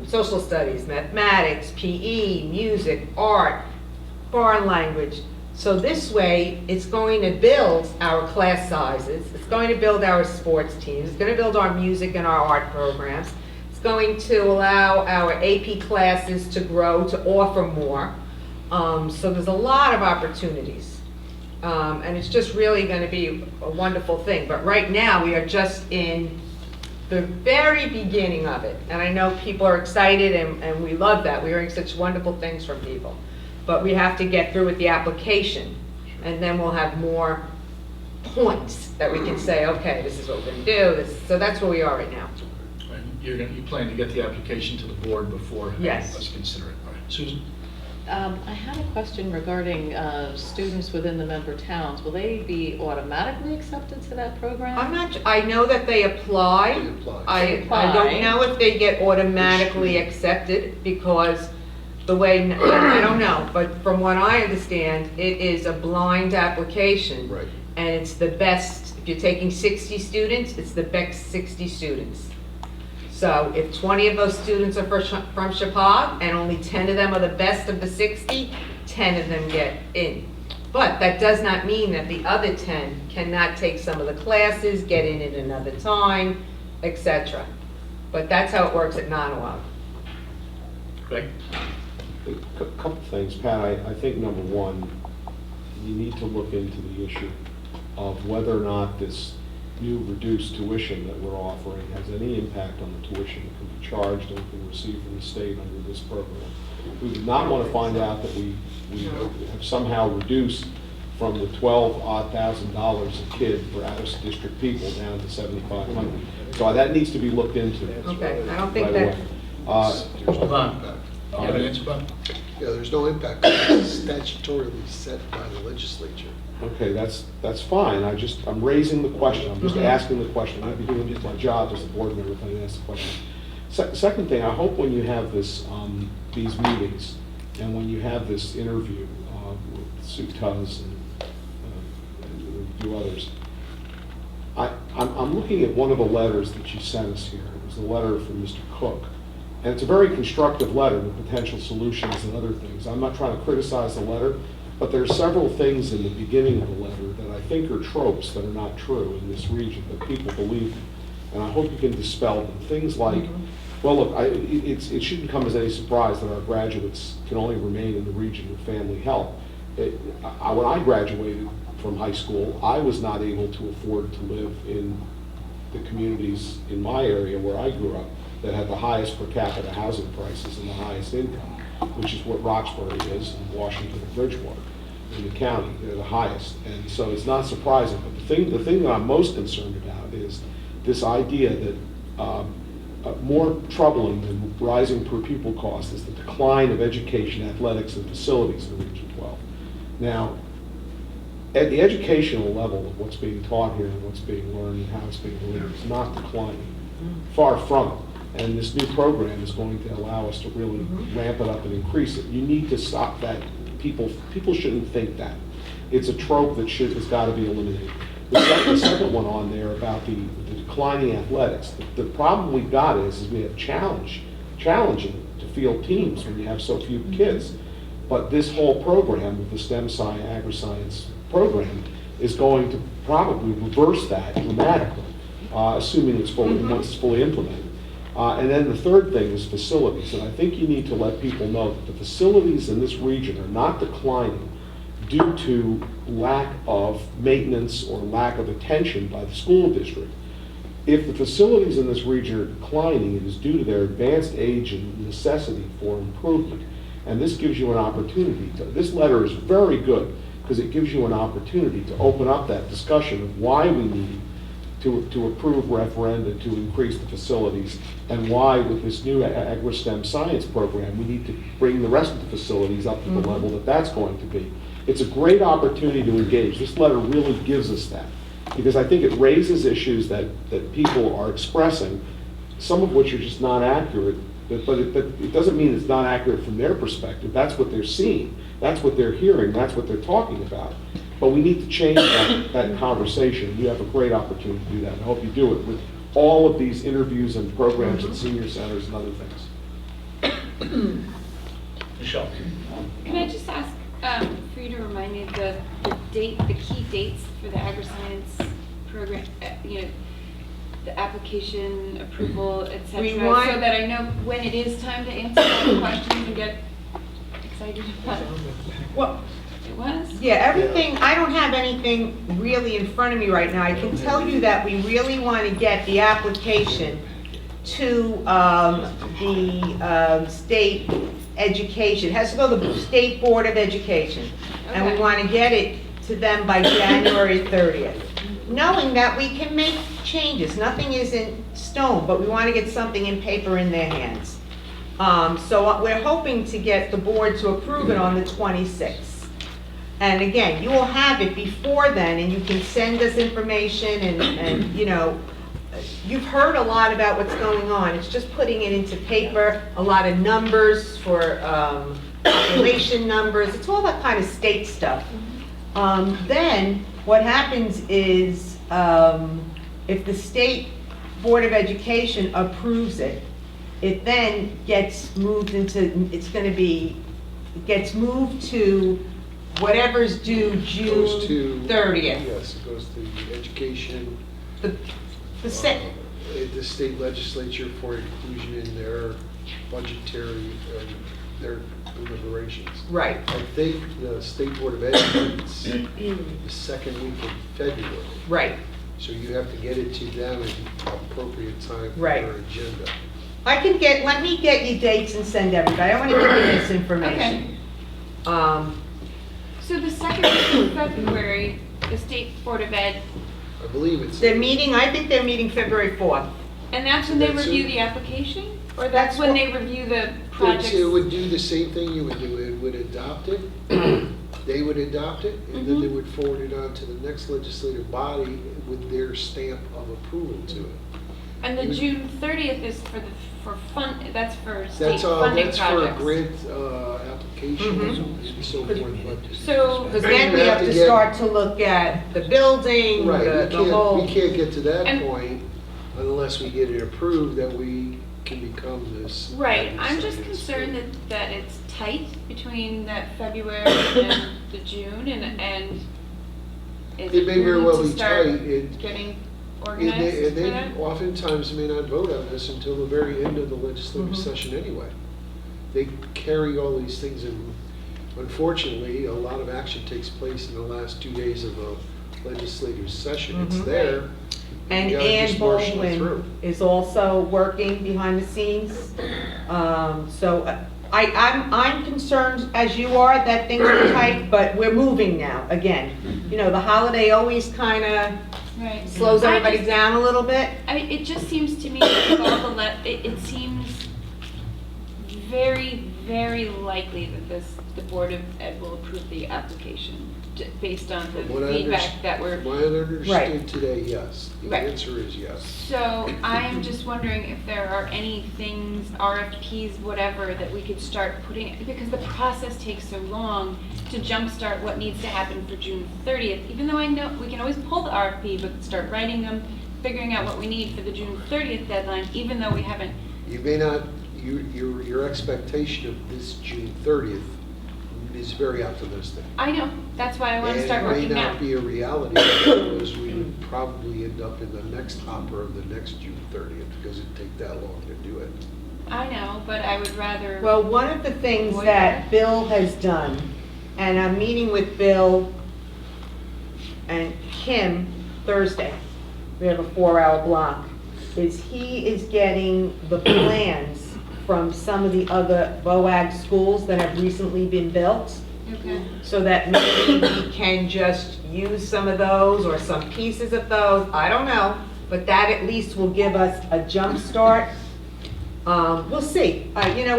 social studies, mathematics, PE, music, art, foreign language. So this way, it's going to build our class sizes, it's going to build our sports teams, it's going to build our music and our art programs, it's going to allow our AP classes to grow, to offer more. So there's a lot of opportunities. And it's just really going to be a wonderful thing. But right now, we are just in the very beginning of it. And I know people are excited, and we love that. We're hearing such wonderful things from people. But we have to get through with the application, and then we'll have more points that we can say, okay, this is what we're going to do. So that's where we are right now. And you plan to get the application to the board before Yes. us consider it. All right. Susan? I had a question regarding students within the member towns. Will they be automatically accepted to that program? I know that they apply. They apply. I don't know if they get automatically accepted, because the way, I don't know, but from what I understand, it is a blind application. Right. And it's the best, if you're taking 60 students, it's the best 60 students. So if 20 of those students are from Chapag and only 10 of them are the best of the 60, 10 of them get in. But that does not mean that the other 10 cannot take some of the classes, get in at another time, etc. But that's how it works at Nanawa. Greg? A couple things, Pat. I think number one, you need to look into the issue of whether or not this new reduced tuition that we're offering has any impact on the tuition that can be charged and can receive from the state under this program. We would not want to find out that we have somehow reduced from the $12,000 a kid for out-of-district people down to $7,500. So that needs to be looked into. Okay, I don't think right that, away. There's no Bob, impact. you have an answer, Bob? Yeah, there's no impact. It's statutorily set by the legislature. Okay, that's fine. I'm raising the question. I'm just asking the question. I'd be doing my job as a board member if I ask the question. Second thing, I hope when you have this, these meetings, and when you have this interview with Sue Tuz and a few others, I'm looking at one of the letters that you sent us here. It was a letter from Mr. Cook. And it's a very constructive letter with potential solutions and other things. I'm not trying to criticize the letter, but there are several things in the beginning of the letter that I think are tropes that are not true in this region, that people believe in. And I hope you can dispel them. Things like, well, look, it shouldn't come as any surprise that our graduates can only remain in the region with family help. When I graduated from high school, I was not able to afford to live in the communities in my area where I grew up that had the highest per capita housing prices and the highest income, which is what Roxbury is, and Washington and Bridgewater in the county. They're the highest. And so it's not surprising. But the thing that I'm most concerned about is this idea that more troubling than rising per pupil cost is the decline of education, athletics, and facilities in Region 12. Now, at the educational level of what's being taught here and what's being learned and how it's being delivered is not declining. Far from it. And this new program is going to allow us to really ramp it up and increase it. You need to stop that. People shouldn't think that. It's a trope that has got to be eliminated. The second one on there about the declining athletics. The problem we've got is we have challenging to field teams when you have so few kids. But this whole program with the STEM Science, Agri-Science program is going to probably reverse that dramatically, assuming it's once it's fully implemented. And then the third thing is facilities, and I think you need to let people know that the facilities in this region are not declining due to lack of maintenance or lack of attention by the school district. If the facilities in this region are declining, it is due to their advanced age and necessity for improvement. And this gives you an opportunity this letter is very good because it gives you an opportunity to open up that discussion of why we need to approve referenda to increase the facilities, and why with this new agri-STEM science program, we need to bring the rest of the facilities up to the level that that's going to be. It's a great opportunity to engage. This letter really gives us that, because I think it raises issues that people are expressing, some of which are just not accurate, but it doesn't mean it's not accurate from their perspective. That's what they're seeing. That's what they're hearing. That's what they're talking about. But we need to change that conversation. You have a great opportunity to do that. I hope you do it with all of these interviews and programs at senior centers and other things. Michelle? Can I just ask for you to remind me the key dates for the agri-science program? the application approval, et cetera, We want- so that I know when it is time to answer all the questions and get excited about it? Well, It was? yeah, everything, I don't have anything really in front of me right now. I can tell you that we really want to get the application to the state education. It has to go to the State Board of Education. And we Okay. want to get it to them by January 30th. Knowing that we can make changes, nothing is in stone, but we want to get something in paper in their hands. So we're hoping to get the board to approve it on the 26th. And again, you will have it before then, and you can send us information and, you know, you've heard a lot about what's going on. It's just putting it into paper, a lot of numbers for population numbers. It's all that kind of state stuff. Then what happens is if the State Board of Education approves it, it then gets moved into, it gets moved to whatever's due Goes to- June 30th. Yes, it goes to the education, The state, the state legislature for inclusion in their budgetary, their deliberations. right. I think the State Board of Ed meets the second week of February. Right. So you have to get it to them at appropriate time for Right. their agenda. Let me get you dates and send everybody. I want to give you this information. So the second week of February, the State Board of Ed, I believe it's. They're meeting, I think they're meeting February 4th. and that's when they That's review it. the application? Or That's that's when what- they review the projects? It would do the same thing you would do, it would adopt it, they would adopt it, and then they would forward it on to the next legislative body with their stamp of approval to it. And the June 30th is for that's for state That's, funding that's projects? for grant, applications and so forth, but. So- Because then we have to get- start to look at the building, Right, the whole. we can't get to that And- point unless we get it approved that we can become this. Right, I'm just legislative concerned state. that it's tight between that February and the June, and is It may very prudent well to be start tight, it, getting and organized they, and for they that? oftentimes may not vote on this until the very end of the legislative session anyway. They carry all these things and unfortunately, a lot of action takes place in the last 2 days of a legislative session. It's there. And you gotta Ann just marshal it Baldwin through. is also working behind the scenes. So I'm concerned, as you are, that things are tight, but we're moving now, again. You know, the holiday always kind of Right. slows I everybody just- down a little bit. It just seems to me that with all the it seems very, very likely that the Board of Ed will approve the application based on the From what I feedback that we're. From what I understood Right. today, yes. The Right. answer is yes. So I am just wondering if there are any things, RFPs, whatever, that we could start putting, because the process takes so long to jumpstart what needs to happen for June 30th, even though I know we can always pull the RFP, but start writing them, figuring out what we need for the June 30th deadline, even though we haven't. You may not, your expectation of this June 30th is very optimistic. I know, that's why I want to start working And it may now. not be a reality because we would probably end up in the next hopper of the next June 30th because it'd take that long to do it. I know, but I would rather. Well, one of the things Avoid that that. Bill has done, and I'm meeting with Bill and Kim Thursday, we have a 4-hour block, is he is getting the plans from some of the other BOAG schools that have recently been built, Okay. so that maybe we can just use some of those or some pieces of those, I don't know, but that at least will give us a jump start. We'll see, you know,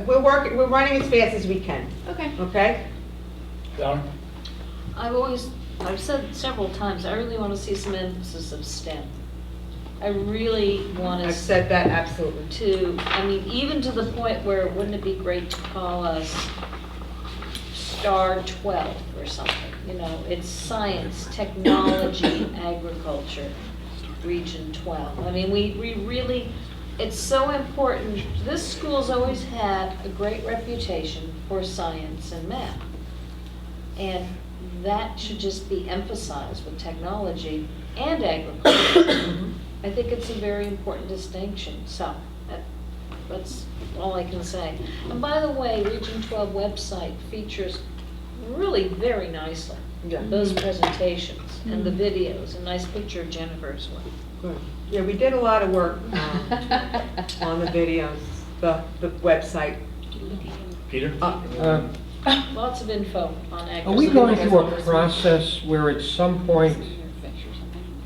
we're running as fast as we can, Okay. okay? Donna? I've said several times, I really want to see some emphasis of STEM. I really want I've to said that absolutely. I mean, even to the point where, wouldn't it be great to call us Star 12 or something? You know, it's science, technology, agriculture, Region 12. I mean, we really, it's so important. This school's always had a great reputation for science and math. And that should just be emphasized with technology. and agriculture. I think it's a very important distinction, so that's all I can say. And by the way, Region 12 website features really very nicely Yeah. those presentations and the videos. A nice picture of Jennifer as well. Good. Yeah, we did a lot of work on the videos, the website. Peter? Lots of info on agriculture. Are we going through a process where at some point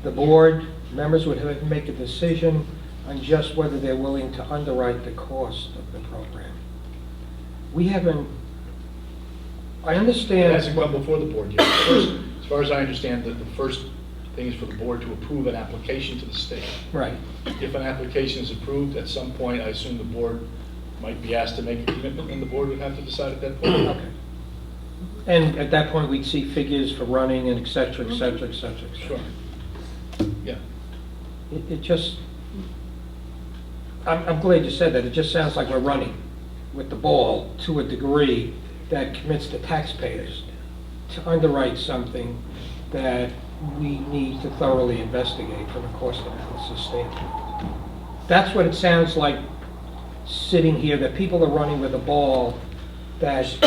the board members would have to make a decision on just whether they're willing to underwrite the cost of the program? We haven't, I It understand. hasn't come before the board yet. First, as far as I understand, the first thing is for the board to approve an application to the state. Right. If an application is approved, at some point, I assume the board might be asked to make a commitment, and the board would have to decide at that point. Okay. And at that point, we'd see figures for running and et cetera, et cetera, et cetera, et Sure. cetera. Yeah. It just, I'm glad you said that. It just sounds like we're running with the ball to a degree that commits the taxpayers to underwrite something that we need to thoroughly investigate from a cost analysis standpoint. That's what it sounds like sitting here, that people are running with a ball that, you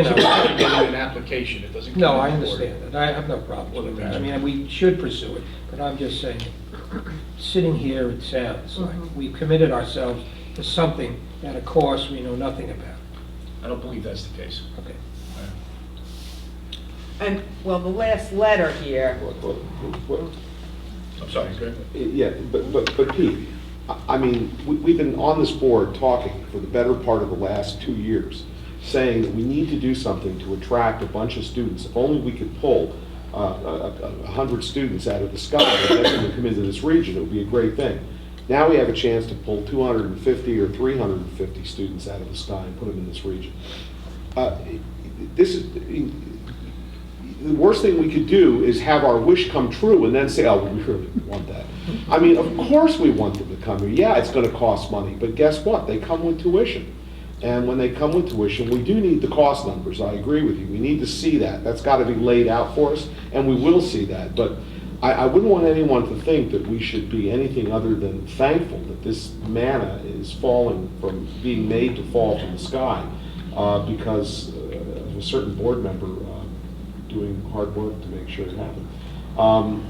So know. it's getting an application, it doesn't. No, come I to the board. understand that. I have no problem with that. I mean, we should pursue it, but I'm just saying, sitting here, it sounds like we've committed ourselves to something at a cost we know nothing about. I don't believe that's the case. Okay. And, well, the last letter here, I'm sorry, go ahead. Yeah, but Pete, I mean, we've been on this board talking for the better part of the last 2 years, saying that we need to do something to attract a bunch of students. If only we could pull 100 students out of the sky that would come into this region, it would be a great thing. Now we have a chance to pull 250 or 350 students out of the sky and put them in this region. This is, the worst thing we could do is have our wish come true and then say, oh, we really want that. I mean, of course we want them to come here. Yeah, it's going to cost money, but guess what? They come with tuition. And when they come with tuition, we do need the cost numbers. I agree with you. We need to see that. That's got to be laid out for us, and we will see that. But I wouldn't want anyone to think that we should be anything other than thankful that this manna is falling from, being made to fall from the sky because of a certain board member doing hard work to make sure it happens.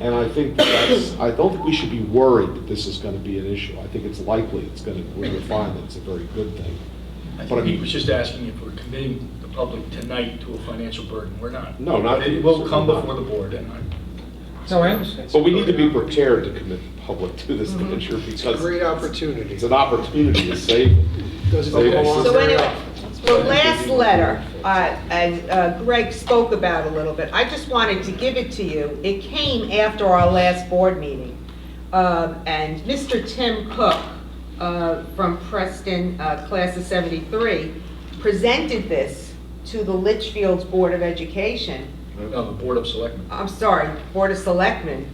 And I think I don't think we should be worried that this is going to be an issue. I think it's likely we're going to find that it's a very good thing. I think he was just asking if we're committing the public tonight to a financial burden. We're not. No, not. But it will come before the board, and No, I understand. But we need to be prepared to commit the public to this venture It's a because great opportunity. it's an opportunity to save. Doesn't Save it. belong so there. anyway, the last letter, and Greg spoke about a little bit, I just wanted to give it to you. It came after our last board meeting. And Mr. Tim Cook from Preston, class of 73, presented this to the Litchfield's Board of Education. no, the Board of Selectmen. I'm sorry, Board of Selectmen,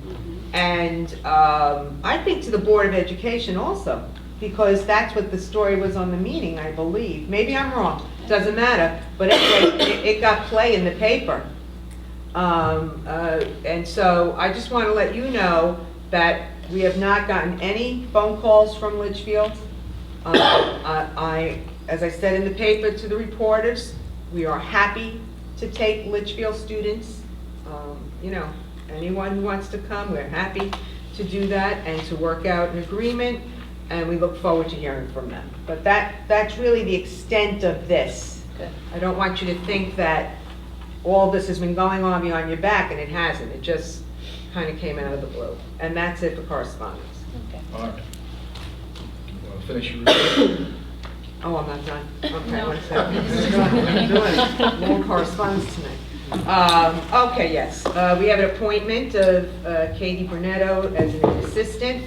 and I think to the Board of Education also, because that's what the story was on the meeting, I believe. Maybe I'm wrong, doesn't matter, but anyway, it got play in the paper. And so I just want to let you know that we have not gotten any phone calls from Litchfield. As I said in the paper to the reporters, we are happy to take Litchfield students. You know, anyone who wants to come, we're happy to do that and to work out an agreement, and we look forward to hearing from them. But that's really the extent of this. I don't want you to think that all this has been going on behind your back, and it hasn't. It just kind of came out of the blue. And that's it for correspondence. All right. You want to finish your report? Oh, I'm not done. Okay, one second. I'm doing it. More correspondence tonight. Okay, yes. We have an appointment of Katie Brunetto as an assistant.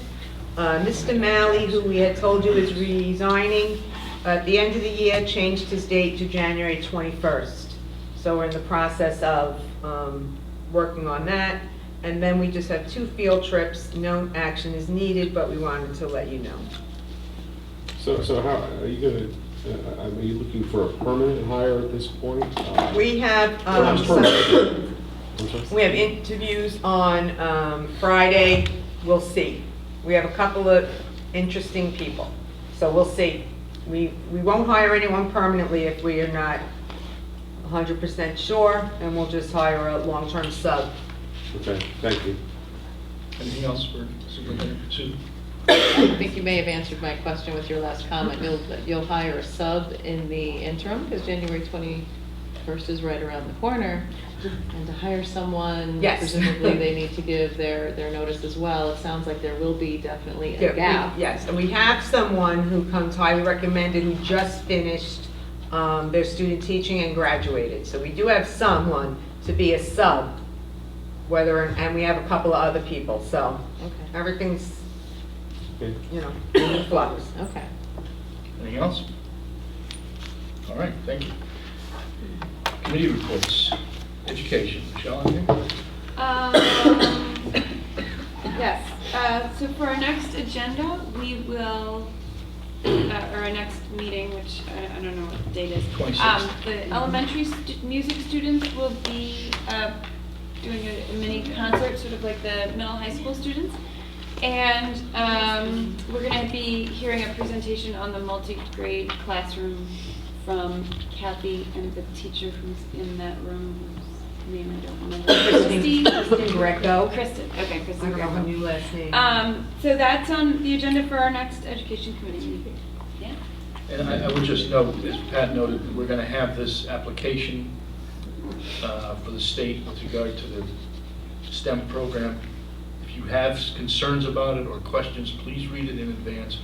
Mr. Malley, who we had told you is resigning at the end of the year, changed his date to January 21st. So we're in the process of working on that. And then we just have 2 field trips. No action is needed, but we wanted to let you know. So how, are you looking for a permanent hire at this point? We have, Permanent. I'm sorry? We have interviews on Friday, we'll see. We have a couple of interesting people, so we'll see. We won't hire anyone permanently if we are not 100% sure, and we'll just hire a long-term sub. Okay, thank you. Anything else for Superintendent Sue? I think you may have answered my question with your last comment. You'll hire a sub in the interim, because January 21st is right around the corner. And to hire someone, Yes. presumably they need to give their notice as well. It sounds like there will be definitely Yeah, a gap. Yes, and we have someone who comes highly recommended, who just finished their student teaching and graduated. So we do have someone to be a sub, and we have a couple of other people, so Okay, everything's, Okay. in flux. okay. Anything else? All right, thank you. Committee reports. Education. Michelle, anything? Yes, so for our next agenda, we will, or our next meeting, which I don't know what the date is. 26th. The elementary music students will be doing a mini concert, sort of like the middle high school students. And we're going to be hearing a presentation on the multi-grade classroom from Kathy and the teacher who's in that room, whose name I don't remember. Kristen Greco. Kristen, okay, I Kristen don't know her Greco. new last name. So that's on the agenda for our next education committee meeting. Yeah. And I would just note, as Pat noted, we're going to have this application for the state with regard to the STEM program. If you have concerns about it or questions, please read it in advance.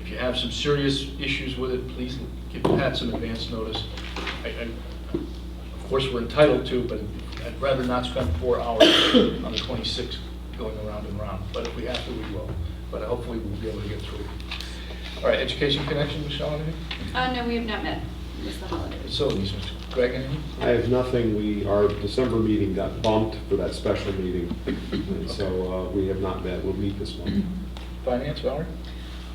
If you have some serious issues with it, please give Pat some advance notice. Of course, we're entitled to, but I'd rather not spend 4 hours on the 26th going around and around. But if we have to, we will. But hopefully we'll be able to get through. All right, Education Connection, Michelle, anything? No, we have not met. It's the holidays. Facilities, Mr. Greg, anything? I have nothing. Our December meeting got bumped for that special meeting, and so we have not met. We'll meet this month. Finance, Valerie?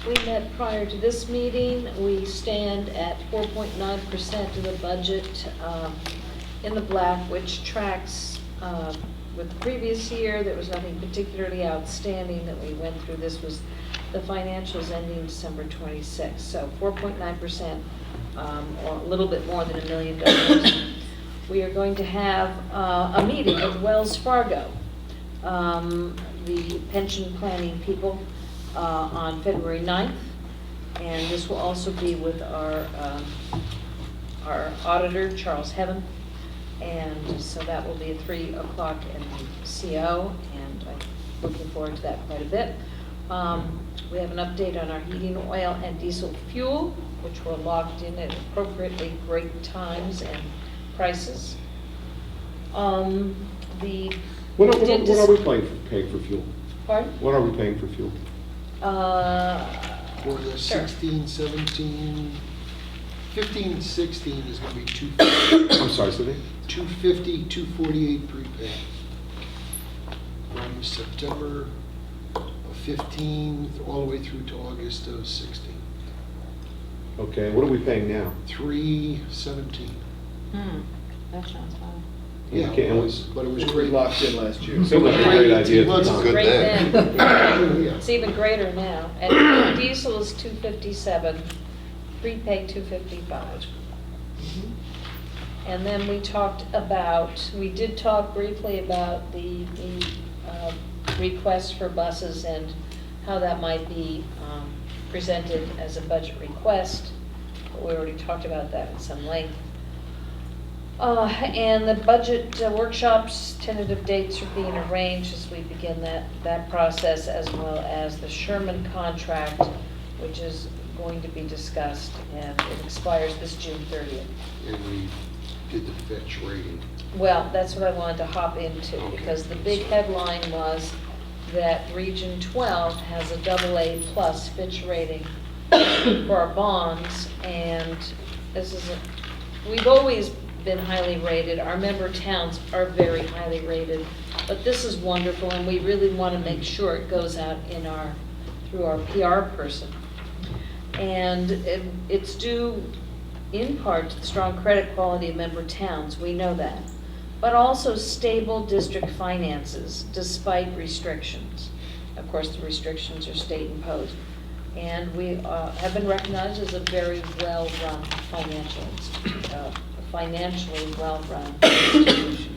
We met prior to this meeting. We stand at 4.9% of the budget in the black, which tracks with the previous year. There was nothing particularly outstanding that we went through. This was the financials ending December 26th. So 4.9%, or a little bit more than $1 million. We are going to have a meeting with Wells Fargo, the pension planning people, on February 9th. And this will also be with our auditor, Charles Heaven. And so that will be at 3 o'clock in the CO, and I'm looking forward to that quite a bit. We have an update on our heating oil and diesel fuel, which were locked in at appropriately great times and prices. What are we paying for fuel? Pardon? What are we paying for fuel? For the Sure. 16, 17, 15, 16 is going to be 250, I'm sorry, Cindy? 250, 248 prepaid. From September of 15 all the way through to August of 16. Okay, what are we paying now? 317. That sounds fine. Yeah, Okay, it was, but it was great. Locked in last year. Seemed like a great idea at the It's time. good Great then. then. Yeah. It's even greater now. And diesel is 257, prepaid 255. And then we did talk briefly about the request for buses and how that might be presented as a budget request. We already talked about that in some length. And the budget workshops, tentative dates are being arranged as we begin that process, as well as the Sherman contract, which is going to be discussed, and it expires this June 30th. And we did the fetch rating. Well, that's what I wanted to hop into, because the big headline was that Region 12 has a AA plus Fitch rating for our bonds, and we've always been highly rated. Our member towns are very highly rated, but this is wonderful, and we really want to make sure it goes out through our PR person. And it's due in part to the strong credit quality of member towns. We know that. but also stable district finances despite restrictions. Of course, the restrictions are state imposed. And we have been recognized as a very well-run financially well-run institution.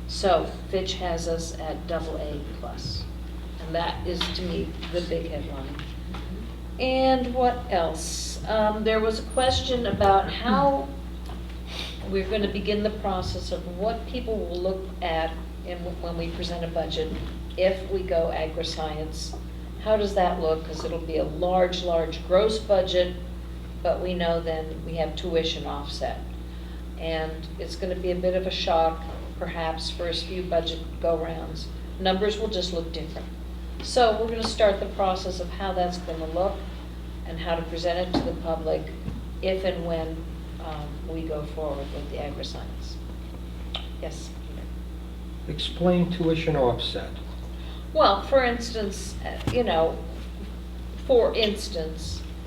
So Fitch has us at AA+. And that is, to me, the big headline. And what else? There was a question about how we're going to begin the process of what people will look at when we present a budget if we go agri-science. How does that look? Because it'll be a large, large gross budget, but we know then we have tuition offset. And it's going to be a bit of a shock, perhaps, for a few budget go-rounds. Numbers will just look different. So we're going to start the process of how that's going to look and how to present it to the public if and when we go forward with the agri-science. Yes, Peter? Explain tuition offset. Well, for instance, a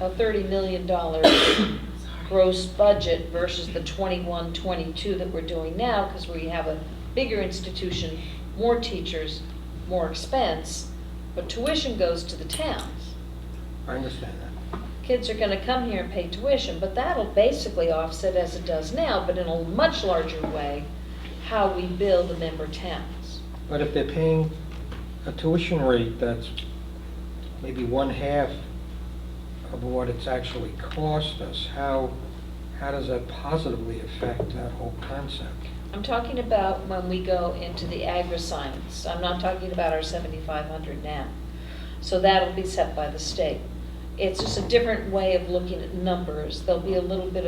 $30 million gross budget versus the 21-22 that we're doing now, because we have a bigger institution, more teachers, more expense, but tuition goes to the towns. I understand that. Kids are going to come here and pay tuition, but that'll basically offset, as it does now, but in a much larger way, how we bill the member towns. But if they're paying a tuition rate that's maybe 1/2 of what it's actually cost us, how does that positively affect that whole concept? I'm talking about when we go into the agri-science. I'm not talking about our 7,500 now. So that'll be set by the state. It's just a different way of looking at numbers. There'll be a little bit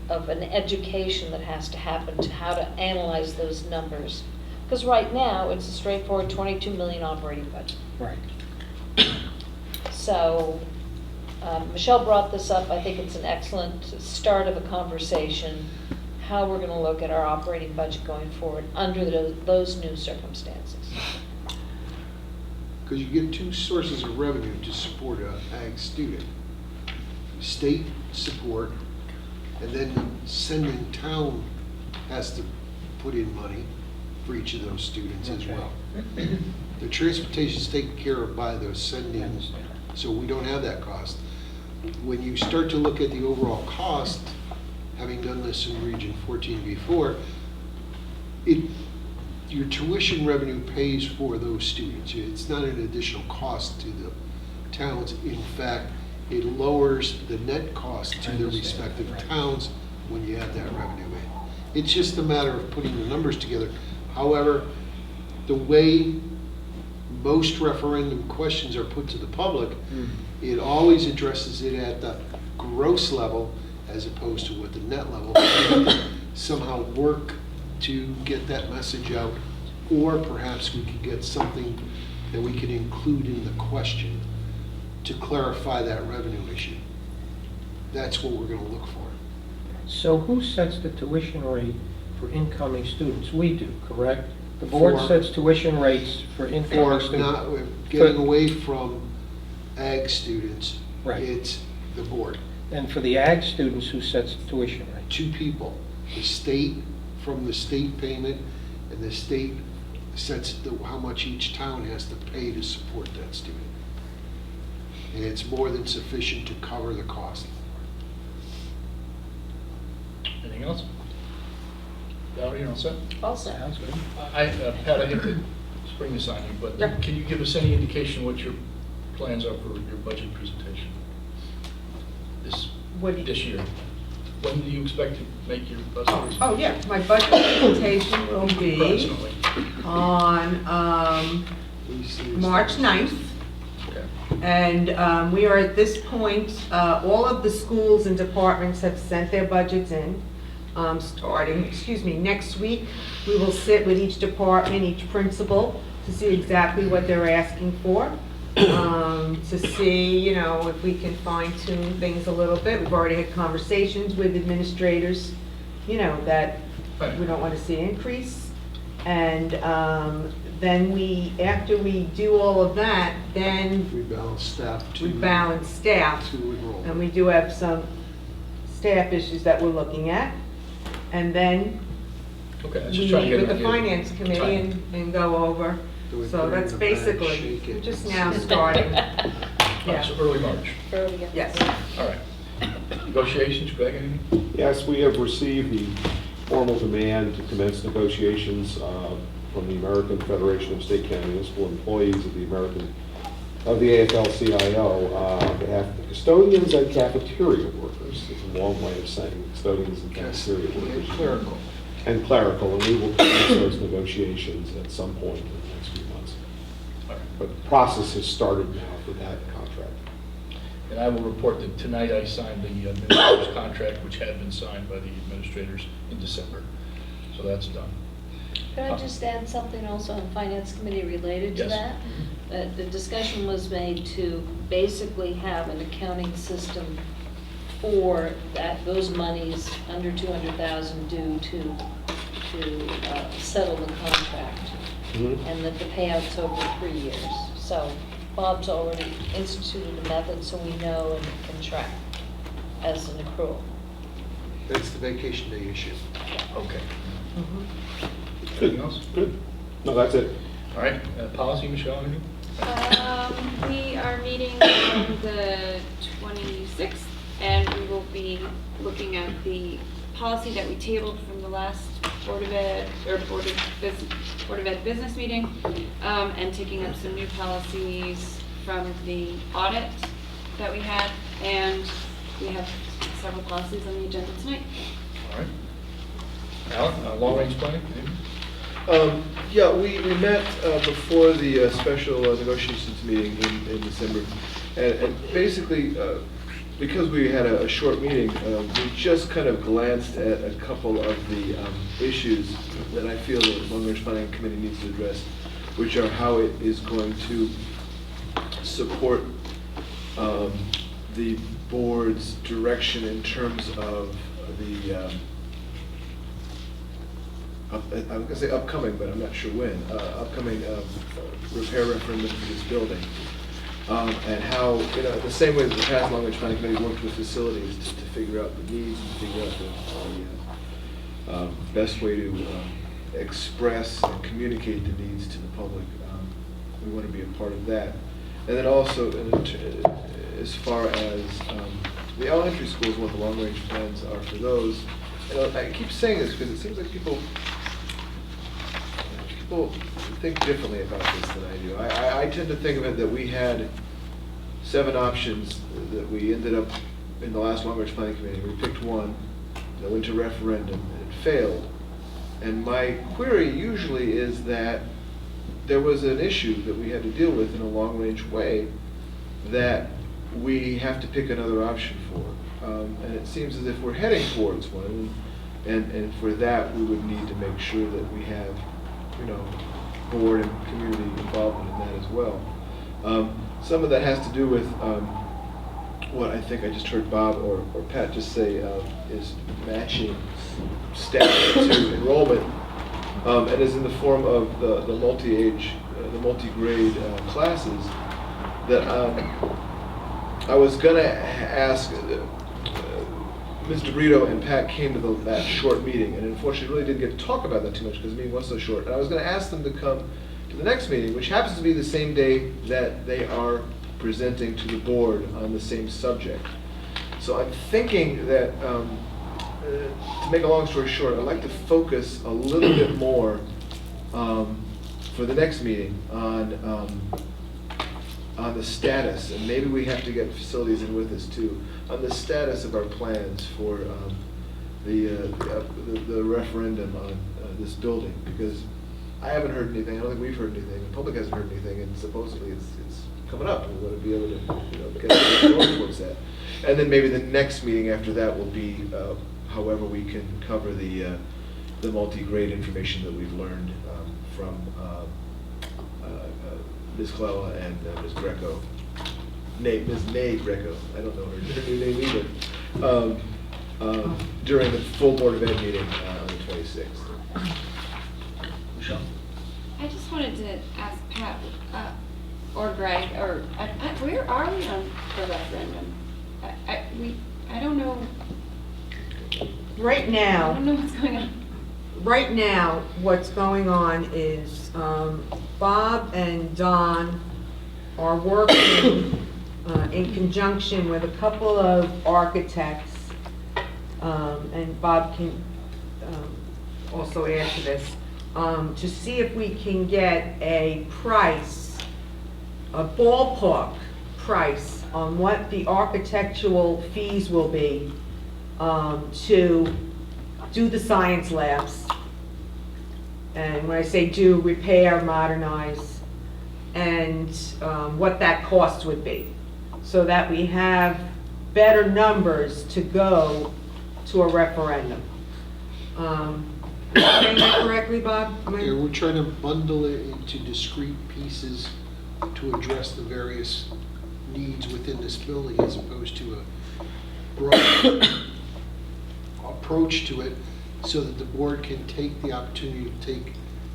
of an education that has to happen to how to analyze those numbers. Because right now, it's a straightforward 22 million operating budget. Right. So Michelle brought this up. I think it's an excellent start of a conversation, how we're going to look at our operating budget going forward under those new circumstances. Because you get two sources of revenue to support an ag student. State support, and then the sending town has to put in money for each of those students as well. The transportation is taken care of by the sending, so we don't have that cost. When you start to look at the overall cost, having done this in Region 14 before, your tuition revenue pays for those students. It's not an additional cost to the towns. In fact, it lowers the net cost to the respective towns when you add that revenue in. It's just a matter of putting the numbers together. However, the way most referendum questions are put to the public, it always addresses it at the gross level as opposed to what the net level. Somehow work to get that message out, or perhaps we could get something that we could include in the question to clarify that revenue issue. That's what we're going to look for. So who sets the tuition rate for incoming students? We do, correct? The board For- sets tuition rates for incoming Or students. not, we're getting away from ag students. Right. It's the board. And for the ag students, who sets the tuition rate? Two people, the state, from the state payment, and the state sets how much each town has to pay to support that student. And it's more than sufficient to cover the cost. Anything else? Valerie, you all set? All set. Sounds good. Pat, I hate to spring this on you, but Yeah. can you give us any indication what your plans are for your budget presentation this year? When do you expect to make your budget presentation? Oh, yeah, my budget presentation will be Approximately. on Please see March 9th. Okay. And we are at this point, all of the schools and departments have sent their budgets in. Starting, next week, we will sit with each department, each principal, to see exactly what they're asking for. To see, if we can fine tune things a little bit. We've already had conversations with administrators, that we don't want to see an increase. And then after we do all of that, then We balance staff to. we balance staff. To enroll. And we do have some staff issues that we're looking at. And then Okay, I was just trying to meet get with an the idea. finance committee Timing. and go over. Do we So put it that's in a bag, basically, shake it? we're just now starting. All right, so Yeah. early March. Yes. All right. Negotiations, Greg, anything? Yes, we have received the formal demand to commence negotiations from the American Federation of State County Municipal Employees of the AFL-CIO on behalf of the custodians and cafeteria workers. It's a long way of saying custodians and cafeteria workers. Clerical. And clerical, and we will commence those negotiations at some point in the next few months. All right. But the process has started now for that contract. And I will report that tonight I signed the administrator's contract, which had been signed by the administrators in December. So that's done. Could I just add something also on Finance Committee related to Yes. that? That the discussion was made to basically have an accounting system for those monies under 200,000 due to settle the contract. Mhm. And that the payout's over 3 years. So Bob's already instituted a method so we know and can track as an accrual. That's the vacation day issue. Okay. Good. Anything else? Good. No, that's it. All right, policy, Michelle, anything? We are meeting on the 26th, and we will be looking at the policy that we tabled from the last Board of Ed business meeting, and taking up some new policies from the audit that we had, and we have several policies on the agenda tonight. All right. Alan, long-range planning? anything? Yeah, we met before the special negotiations meeting in December, and basically, because we had a short meeting, we just kind of glanced at a couple of the issues that I feel the long-range planning committee needs to address, which are how it is going to support the board's direction in terms of the I'm gonna say upcoming, but I'm not sure when, upcoming repair referendum for this building. And how, the same way that the past long-range planning committee worked with facilities to figure out the needs and figure out the best way to express and communicate the needs to the public. We want to be a part of that. And then also, as far as the elementary schools, what the long-range plans are for those. I keep saying this because it seems like people think differently about this than I do. I tend to think of it that we had 7 options that we ended up in the last long-range planning committee. We picked one that went to referendum and it failed. And my query usually is that there was an issue that we had to deal with in a long-range way that we have to pick another option for. And it seems as if we're heading towards one, and for that, we would need to make sure that we have, board and community involvement in that as well. Some of that has to do with what I think I just heard Bob or Pat just say is matching staff to enrollment, and is in the form of the multi-age, the multi-grade classes that I was going to ask. Ms. DeBrito and Pat came to that short meeting, and unfortunately really didn't get to talk about that too much because the meeting was so short. And I was going to ask them to come to the next meeting, which happens to be the same day that they are presenting to the board on the same subject. So I'm thinking that, to make a long story short, I'd like to focus a little bit more for the next meeting on the status, and maybe we have to get facilities in with us too, on the status of our plans for the referendum on this building, because I haven't heard anything, I don't think we've heard anything, the public hasn't heard anything, and supposedly it's coming up, and we want to be able to get going towards that. And then maybe the next meeting after that will be however we can cover the multi-grade information that we've learned from Ms. Clella and Ms. Greco. Ms. Nay Greco, I don't know her new name either, during the full Board of Ed meeting on the 26th. Michelle? I just wanted to ask Pat, or Greg, or where are we on the referendum? I don't know. Right I now, don't know what's going on. right now, what's going on is Bob and Don are working in conjunction with a couple of architects, and Bob can also add to this, to see if we can get a price, a ballpark price on what the architectural fees will be to do the science labs. And when I say do, repair, modernize, and what that cost would be, so that we have better numbers to go to a referendum. Am I saying that correctly, Bob? Yeah, we're trying to bundle it into discrete pieces to address the various needs within this building as opposed to a broad approach to it, so that the board can take the opportunity to take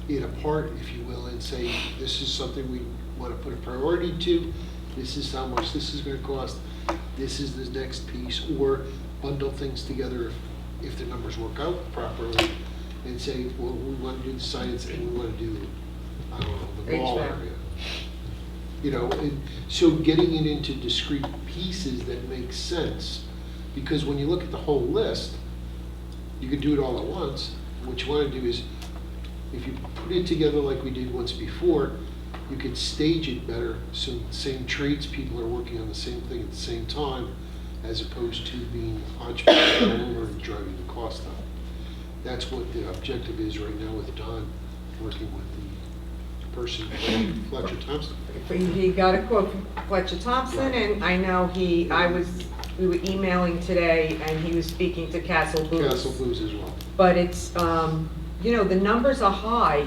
it apart, if you will, and say, this is something we want to put a priority to, this is how much this is going to cost, this is the next piece, or bundle things together if the numbers work out properly, and say, well, we want to do the science and we want to do, I don't know, the mall HVAC. area. You know, and so getting it into discrete pieces that make sense, because when you look at the whole list, you can do it all at once. What you want to do is, if you put it together like we did once before, you can stage it better, so the same tradespeople are working on the same thing at the same time, as opposed to being entrepreneurial and driving the cost up. That's what the objective is right now with Don, working with the person, Fletcher Thompson. He got a quote from Fletcher Thompson, and I know we were emailing today, and he was speaking to Castle Booze. Castle Blues as well. But it's, you know, the numbers are high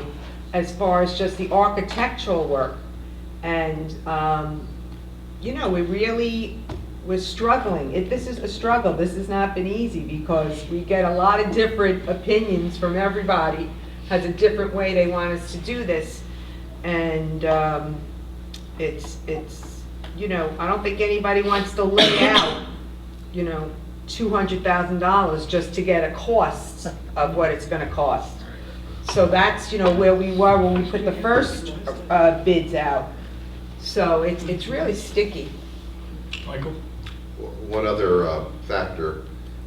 as far as just the architectural work. And, you know, we're struggling. This is a struggle. This has not been easy, because we get a lot of different opinions from everybody, has a different way they want us to do this. And it's, you know, I don't think anybody wants to lay out, you know, $200,000 just to get a cost of what it's gonna cost. So that's, you know, where we were when we put the first bids out. So it's really sticky. Michael? One other factor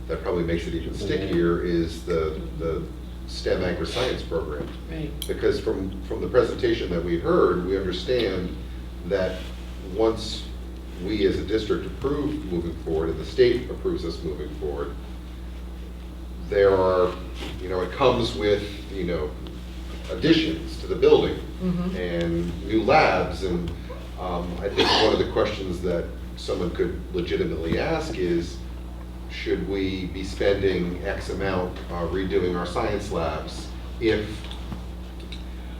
that probably makes it even stickier is the STEM agri-science program. Right. Because from the presentation that we heard, we understand that once we as a district approve moving forward and the state approves us moving forward, there are, you know, it comes with, you know, additions to the building and new labs. And I think one of the questions that someone could legitimately ask is, should we be spending X amount redoing our science labs if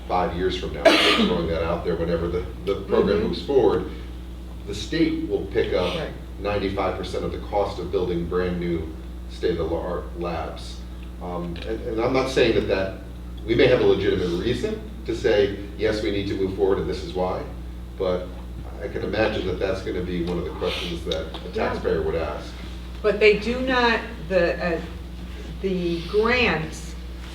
5 years from now, throwing that out there, whenever the program moves forward, the state will pick up 95% of the cost of building brand new state-of-the-art labs. And I'm not saying that we may have a legitimate reason to say, yes, we need to move forward and this is why, but I can imagine that that's going to be one of the questions that a taxpayer would ask. But they do not, the grants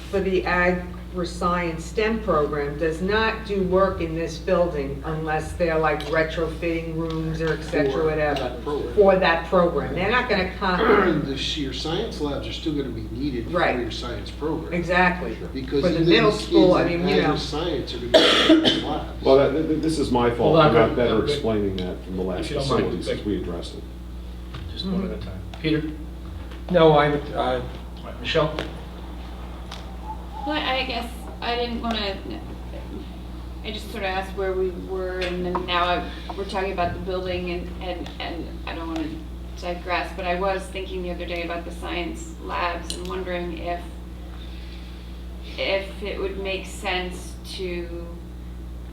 for the agri-science STEM program does not do work in this building unless they're like retrofitting rooms or et cetera, For whatever, that program. for that program. They're not gonna come, Your science labs are still gonna be needed for Right. your science program. exactly. Because For the even middle these school, I kids mean, in you know. agri-science are gonna be in labs. Well, this is my fault. Hold on, I'm not Greg. better Greg. explaining that from the last If you don't mind, facility since Greg. we addressed it. Just one at a time. Peter? No, All right, Michelle? Well, I guess I didn't want to, I just sort of asked where we were, and then now we're talking about the building, and I don't want to digress, but I was thinking the other day about the science labs and wondering if it would make sense to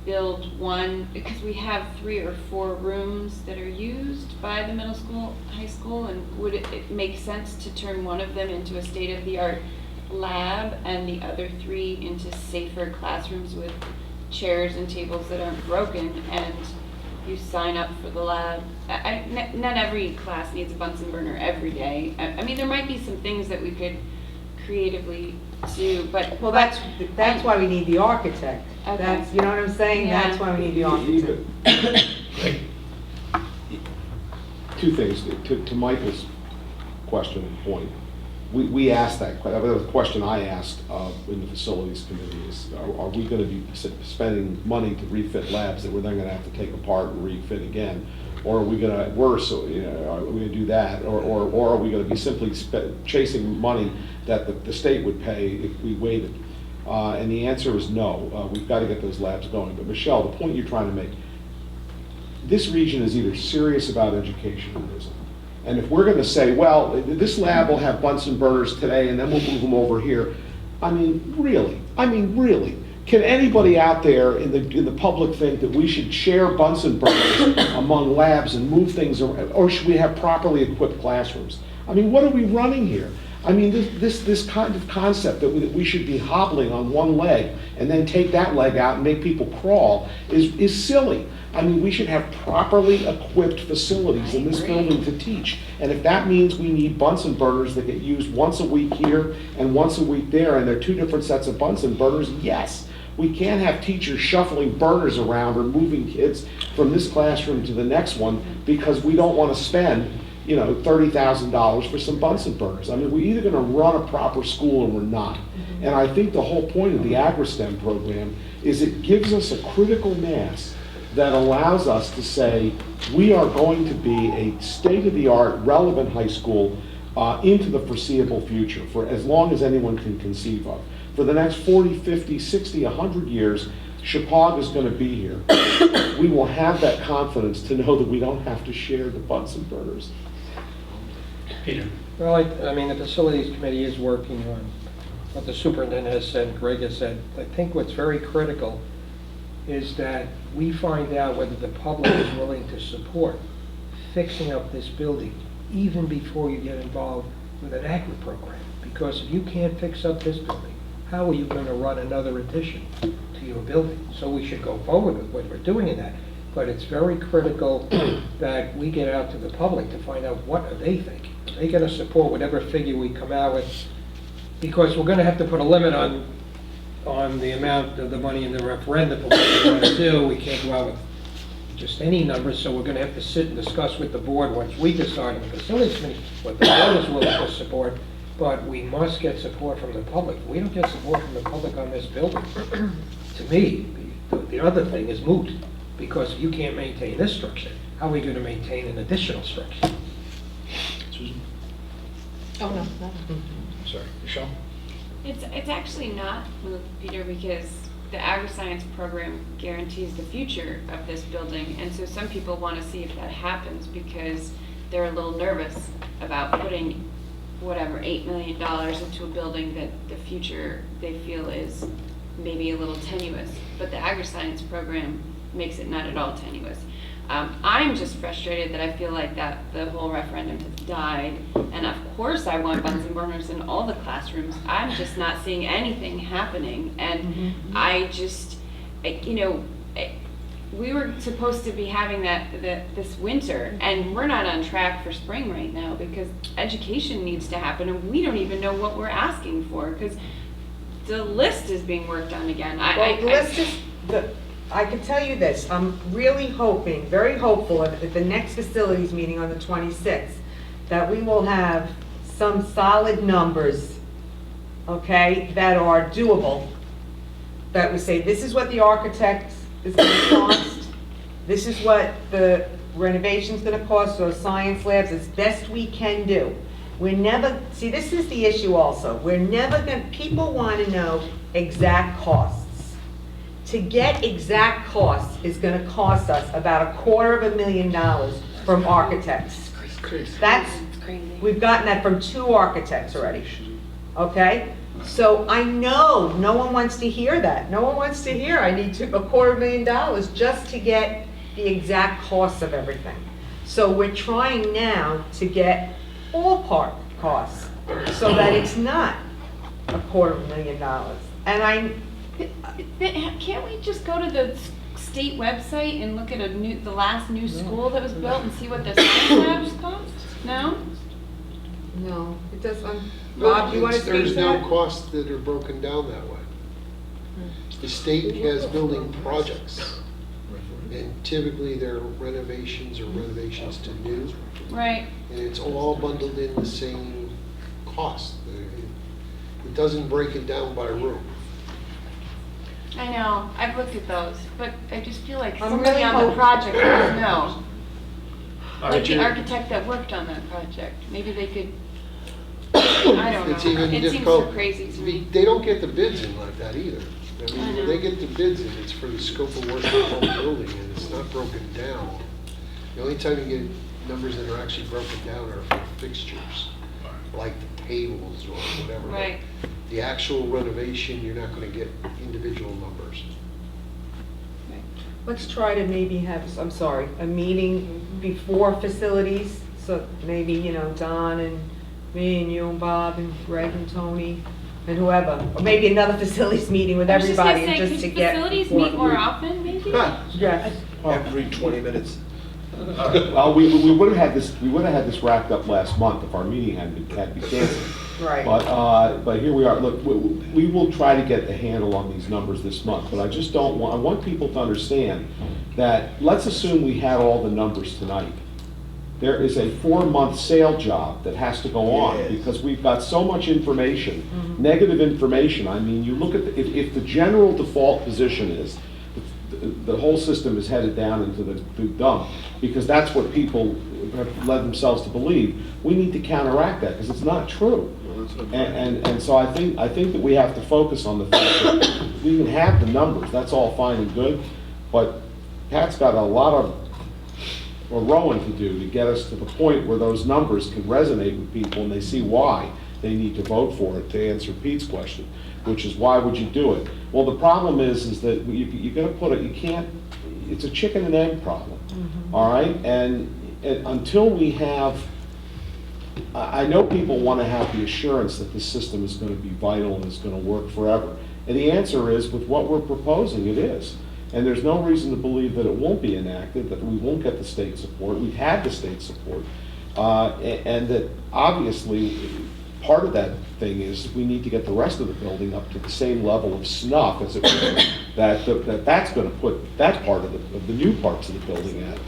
build one, because we have 3 or 4 rooms that are used by the middle school, high school, and would it make sense to turn one of them into a state-of-the-art lab and the other 3 into safer classrooms with chairs and tables that aren't broken, and you sign up for the lab? Not every class needs a Bunsen burner every day. I mean, there might be some things that we could creatively do, but. Well, that's why we need the architect. Okay. That's, you know what I'm saying? Yeah. That's why we need the architect. Two things, to Michael's question and point. We asked that was a question I asked in the facilities committee is, are we gonna be spending money to refit labs that we're then gonna have to take apart and refit again? Or are we gonna, worse, are we gonna do that? Or are we gonna be simply chasing money that the state would pay if we waited? And the answer is no, we've gotta get those labs going. But Michelle, the point you're trying to make, this region is either serious about education or isn't. And if we're gonna say, well, this lab will have Bunsen burners today and then we'll move them over here, I mean, really, can anybody out there in the public think that we should share Bunsen burners among labs and move things around, or should we have properly equipped classrooms? I mean, what are we running here? I mean, this kind of concept that we should be hobbling on one leg and then take that leg out and make people crawl is silly. I mean, we should have properly equipped facilities in this building to teach. And if that means we need Bunsen burners that get used once a week here and once a week there, and they're two different sets of Bunsen burners, yes. We can't have teachers shuffling burners around or moving kids from this classroom to the next one because we don't want to spend, $30,000 for some Bunsen burners. I mean, we're either gonna run a proper school or we're not. And I think the whole point of the AgriSTEM program is it gives us a critical mass that allows us to say, we are going to be a state-of-the-art, relevant high school into the foreseeable future, for as long as anyone can conceive of. For the next 40, 50, 60, 100 years, Chappaq is gonna be here. We will have that confidence to know that we don't have to share the Bunsen burners. Peter? Well, I mean, the facilities committee is working on what the superintendent has said, Greg has said. I think what's very critical is that we find out whether the public is willing to support fixing up this building even before you get involved with an agri program. Because if you can't fix up this building, how are you going to run another addition to your building? So we should go forward with what we're doing in that. But it's very critical that we get out to the public to find out what are they thinking. Are they going to support whatever figure we come out with? Because we're going to have to put a limit on the amount of the money in the referendum for what we want to do. We can't go out with just any numbers, so we're going to have to sit and discuss with the board once we decide on the facilities committee what the board is willing to support. But we must get support from the public. If we don't get support from the public on this building, to me, the other thing is moot. Because if you can't maintain this structure, how are we going to maintain an additional structure? Susan? Oh, no, no. Sorry, Michelle? It's actually not, Peter, because the agri-science program guarantees the future of this building, and so some people want to see if that happens because they're a little nervous about putting whatever, $8 million into a building that the future they feel is maybe a little tenuous. But the agri-science program makes it not at all tenuous. I'm just frustrated that I feel like that the whole referendum has died, and of course I want Bunsen burners in all the classrooms. I'm just not seeing anything happening, and I just, we were supposed to be having that this winter, and we're not on track for spring right now because education needs to happen, and we don't even know what we're asking for because the list is being worked on again. I can tell you this, I'm really hoping, very hopeful at the next facilities meeting on the 26th, that we will have some solid numbers, okay, that are doable, that we say, this is what the architect is going to cost, this is what the renovation's going to cost, or science labs, as best we can do. We're never, see, this is the issue also, we're never going to, people want to know exact costs. To get exact costs is going to cost us about $250,000 from architects. That's, we've gotten that from 2 architects already, okay? So I know no one wants to hear that. No one wants to hear I need $250,000 just to get the exact costs of everything. So we're trying now to get ballpark costs so that it's not $250,000. And can't we just go to the state website and look at the last new school that was built and see what the science labs cost? No? no, it does. Rob, you want to There's speak to no that? costs that are broken down that way. The state has building projects, and typically they're renovations or renovations to new, Right. and it's all bundled in the same cost. It doesn't break it down by room. I know, I've looked at those, but I just feel like I'm somebody really on the hoping- project would know. All right, Like the Judy. architect that worked on that project, maybe they could, I don't It's know. even It seems difficult. so crazy to me. They don't get the bids in like that either. I I mean, know. when they get the bids in, it's for the scope of work of the whole building, and it's not broken down. The only time you get numbers that are actually broken down are for fixtures, like the tables or whatever. Right. The actual renovation, you're not gonna get individual numbers. Let's try to maybe have, I'm sorry, a meeting before facilities, so maybe, Don and me and you and Bob and Greg and Tony and whoever, or maybe another facilities meeting with I was just gonna everybody and say, just to could get. facilities before- meet more often, maybe? Yes. Every 20 minutes. Well, we would have had this wrapped up last month if our meeting had been canceled. Right. But here we are. Look, we will try to get the handle on these numbers this month, but I just don't want, I want people to understand that, let's assume we had all the numbers tonight. There is a 4-month sale job that has to go on, Yes. because we've got so much information, negative information. I mean, you look at, if the general default position is, the whole system is headed down into the dump, because that's what people have led themselves to believe. We need to counteract that, because it's not true. And so I think that we have to focus on the fact that we can have the numbers, that's all fine and good, but Pat's got a lot of rowing to do to get us to the point where those numbers can resonate with people and they see why they need to vote for it, to answer Pete's question, which is, why would you do it? Well, the problem is that you gotta put it, you can't, it's a chicken and egg problem, all right? And until we have, I know people want to have the assurance that this system is going to be vital and is going to work forever. And the answer is, with what we're proposing, it is. And there's no reason to believe that it won't be enacted, that we won't get the state support. We've had the state support. And that obviously, part of that thing is we need to get the rest of the building up to the same level of snuff as it was, that's going to put that part of the new parts of the building at.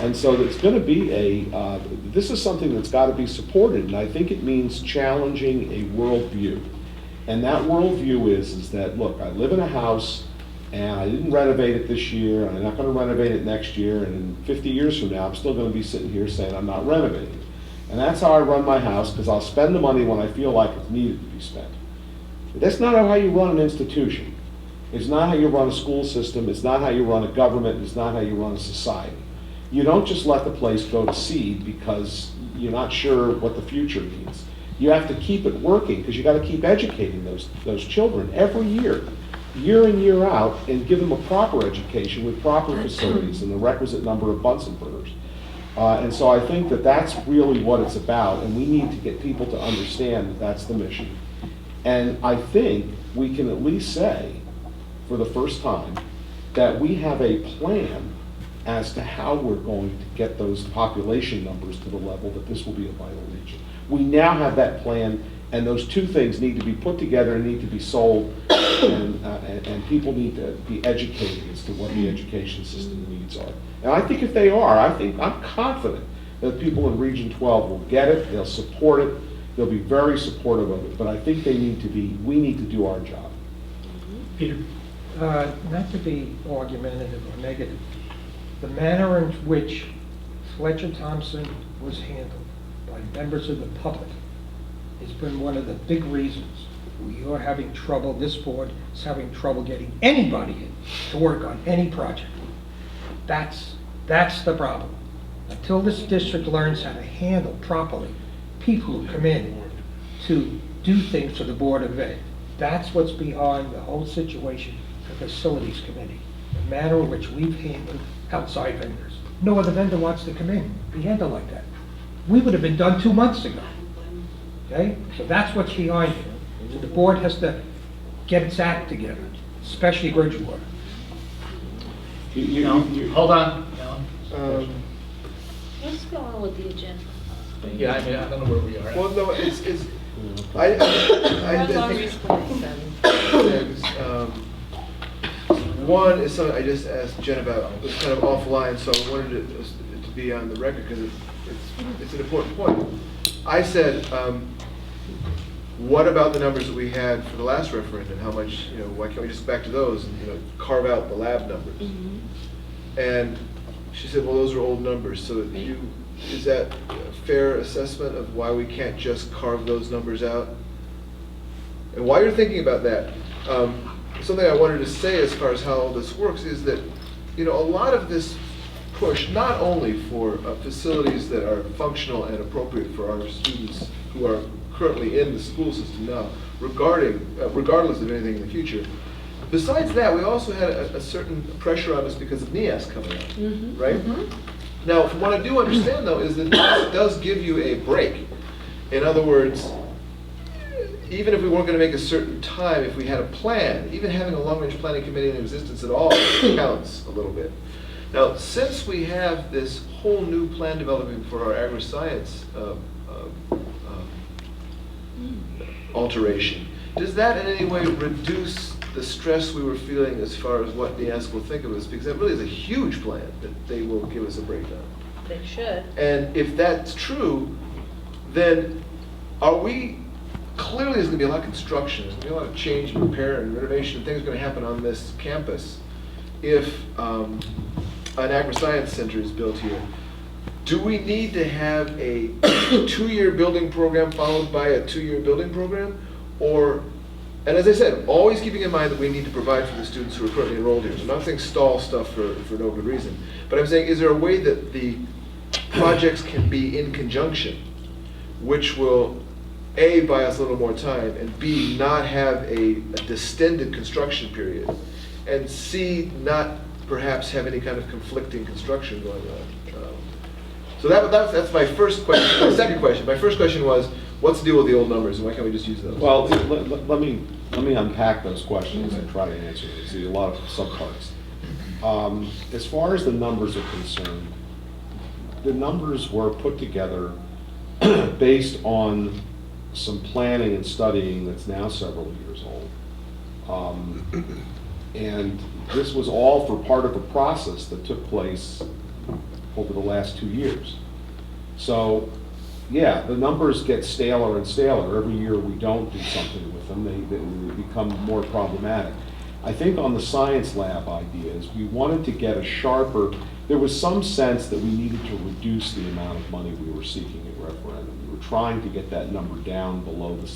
And so it's going to be this is something that's got to be supported, and I think it means challenging a worldview. And that worldview is that, look, I live in a house, and I didn't renovate it this year, and I'm not going to renovate it next year, and in 50 years from now, I'm still going to be sitting here saying I'm not renovating it. And that's how I run my house, because I'll spend the money when I feel like it's needed to be spent. But that's not how you run an institution. It's not how you run a school system, it's not how you run a government, it's not how you run a society. You don't just let the place go to seed because you're not sure what the future means. You have to keep it working, because you got to keep educating those children every year in, year out, and give them a proper education with proper facilities and the requisite number of Bunsen burners. And so I think that that's really what it's about, and we need to get people to understand that that's the mission. And I think we can at least say, for the first time, that we have a plan as to how we're going to get those population numbers to the level that this will be a vital region. We now have that plan, and those two things need to be put together and need to be sold, and people need to be educated as to what the education system needs are. And I think if they are, I'm confident that people in Region 12 will get it, they'll support it, they'll be very supportive of it, but I think we need to do our job. Peter? Not to be argumentative or negative, the manner in which Fletcher Thompson was handled by members of the public has been one of the big reasons we are having trouble, this board is having trouble getting anybody in to work on any project. That's the problem. Until this district learns how to handle properly people who come in to do things for the Board of Ed, that's what's behind the whole situation, the Facilities Committee, the manner in which we've handled outside vendors. No other vendor wants to come in and be handled like that. We would have been done 2 months ago. Okay? So that's what's behind it. So the board has to get its act together, especially Bridgewater. Hold on, Alan. What's going on with the agenda? Yeah, I mean, I don't know where we are at. Well, no, it's I How long think is it? things. One is something I just asked Jen about. It was kind of offline, so I wanted it to be on the record because it's an important point. I said, what about the numbers that we had for the last referendum? How much, why can't we just go back to those and, carve out the lab numbers? And she said, well, those are old numbers. So is that a fair assessment of why we can't just carve those numbers out? And while you're thinking about that, something I wanted to say as far as how all this works is that, a lot of this push, not only for facilities that are functional and appropriate for our students who are currently in the school system now, regardless of anything in the future. Besides that, we also had a certain pressure on us because of NEAS coming out, right? Now, what I do understand, though, is that NEAS does give you a break. In other words, even if we weren't going to make a certain time, if we had a plan, even having a long-range planning committee in existence at all counts a little bit. Now, since we have this whole new plan developing for our agri-science alteration, does that in any way reduce the stress we were feeling as far as what NEAS will think of us? Because that really is a huge plan that they will give us a breakdown. They should. And if that's true, then are we, clearly there's going to be a lot of construction, there's going to be a lot of change and repair and renovation, things are going to happen on this campus if an agri-science center is built here. Do we need to have a 2-year building program followed by a 2-year building program? Or, and as I said, always keeping in mind that we need to provide for the students who are currently enrolled here. So I'm not saying stall stuff for no good reason. But I'm saying, is there a way that the projects can be in conjunction, which will, A, buy us a little more time, and B, not have a distended construction period, and C, not perhaps have any kind of conflicting construction going on? So that's my first question. My second question. My first question was, what's the deal with the old numbers, and why can't we just use those? Well, let me unpack those questions and try to answer them. See, a lot of subparts. As far as the numbers are concerned, the numbers were put together based on some planning and studying that's now several years old. And this was all for part of a process that took place over the last 2 years. So, yeah, the numbers get staler and staler. Every year we don't do something with them, they become more problematic. I think on the science lab ideas, we wanted to get a sharper, there was some sense that we needed to reduce the amount of money we were seeking at referendum. We were trying to get that number down below the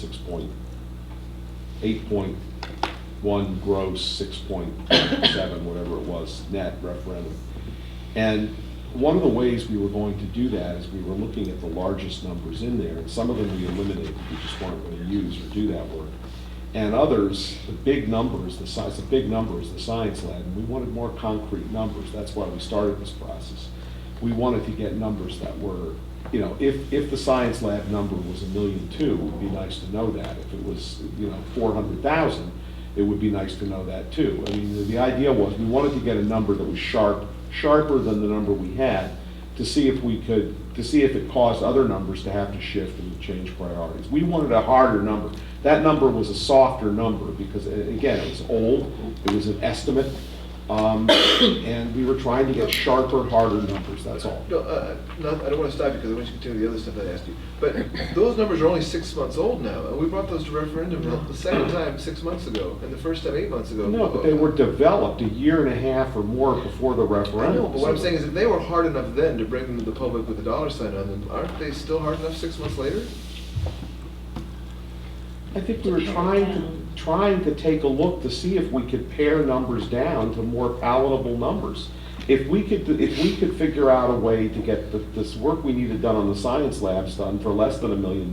8.1 gross, 6.7, whatever it was, net referendum. And one of the ways we were going to do that is we were looking at the largest numbers in there, and some of them we eliminated, we just weren't going to use or do that work. And others, the big numbers, the big number is the science lab, and we wanted more concrete numbers. That's why we started this process. We wanted to get numbers that were, if the science lab number was 1.2 million, it would be nice to know that. If it was, 400,000, it would be nice to know that too. I mean, the idea was we wanted to get a number that was sharper than the number we had, to see if it caused other numbers to have to shift and to change priorities. We wanted a harder number. That number was a softer number because, again, it was old, it was an estimate, and we were trying to get sharper, harder numbers, that's all. No, I don't want to stop you because I want you to continue the other stuff I asked you. But those numbers are only 6 months old now, and we brought those to referendum the second time 6 months ago, and the first time 8 months ago. No, but they were developed 1.5 years or more before the referendum. I know, but what I'm saying is if they were hard enough then to bring them to the public with a dollar sign on them, aren't they still hard enough 6 months later? I think we were trying to take a look to see if we could pare numbers down to more palatable numbers. If we could figure out a way to get this work we needed done on the science labs done for less than $1 million,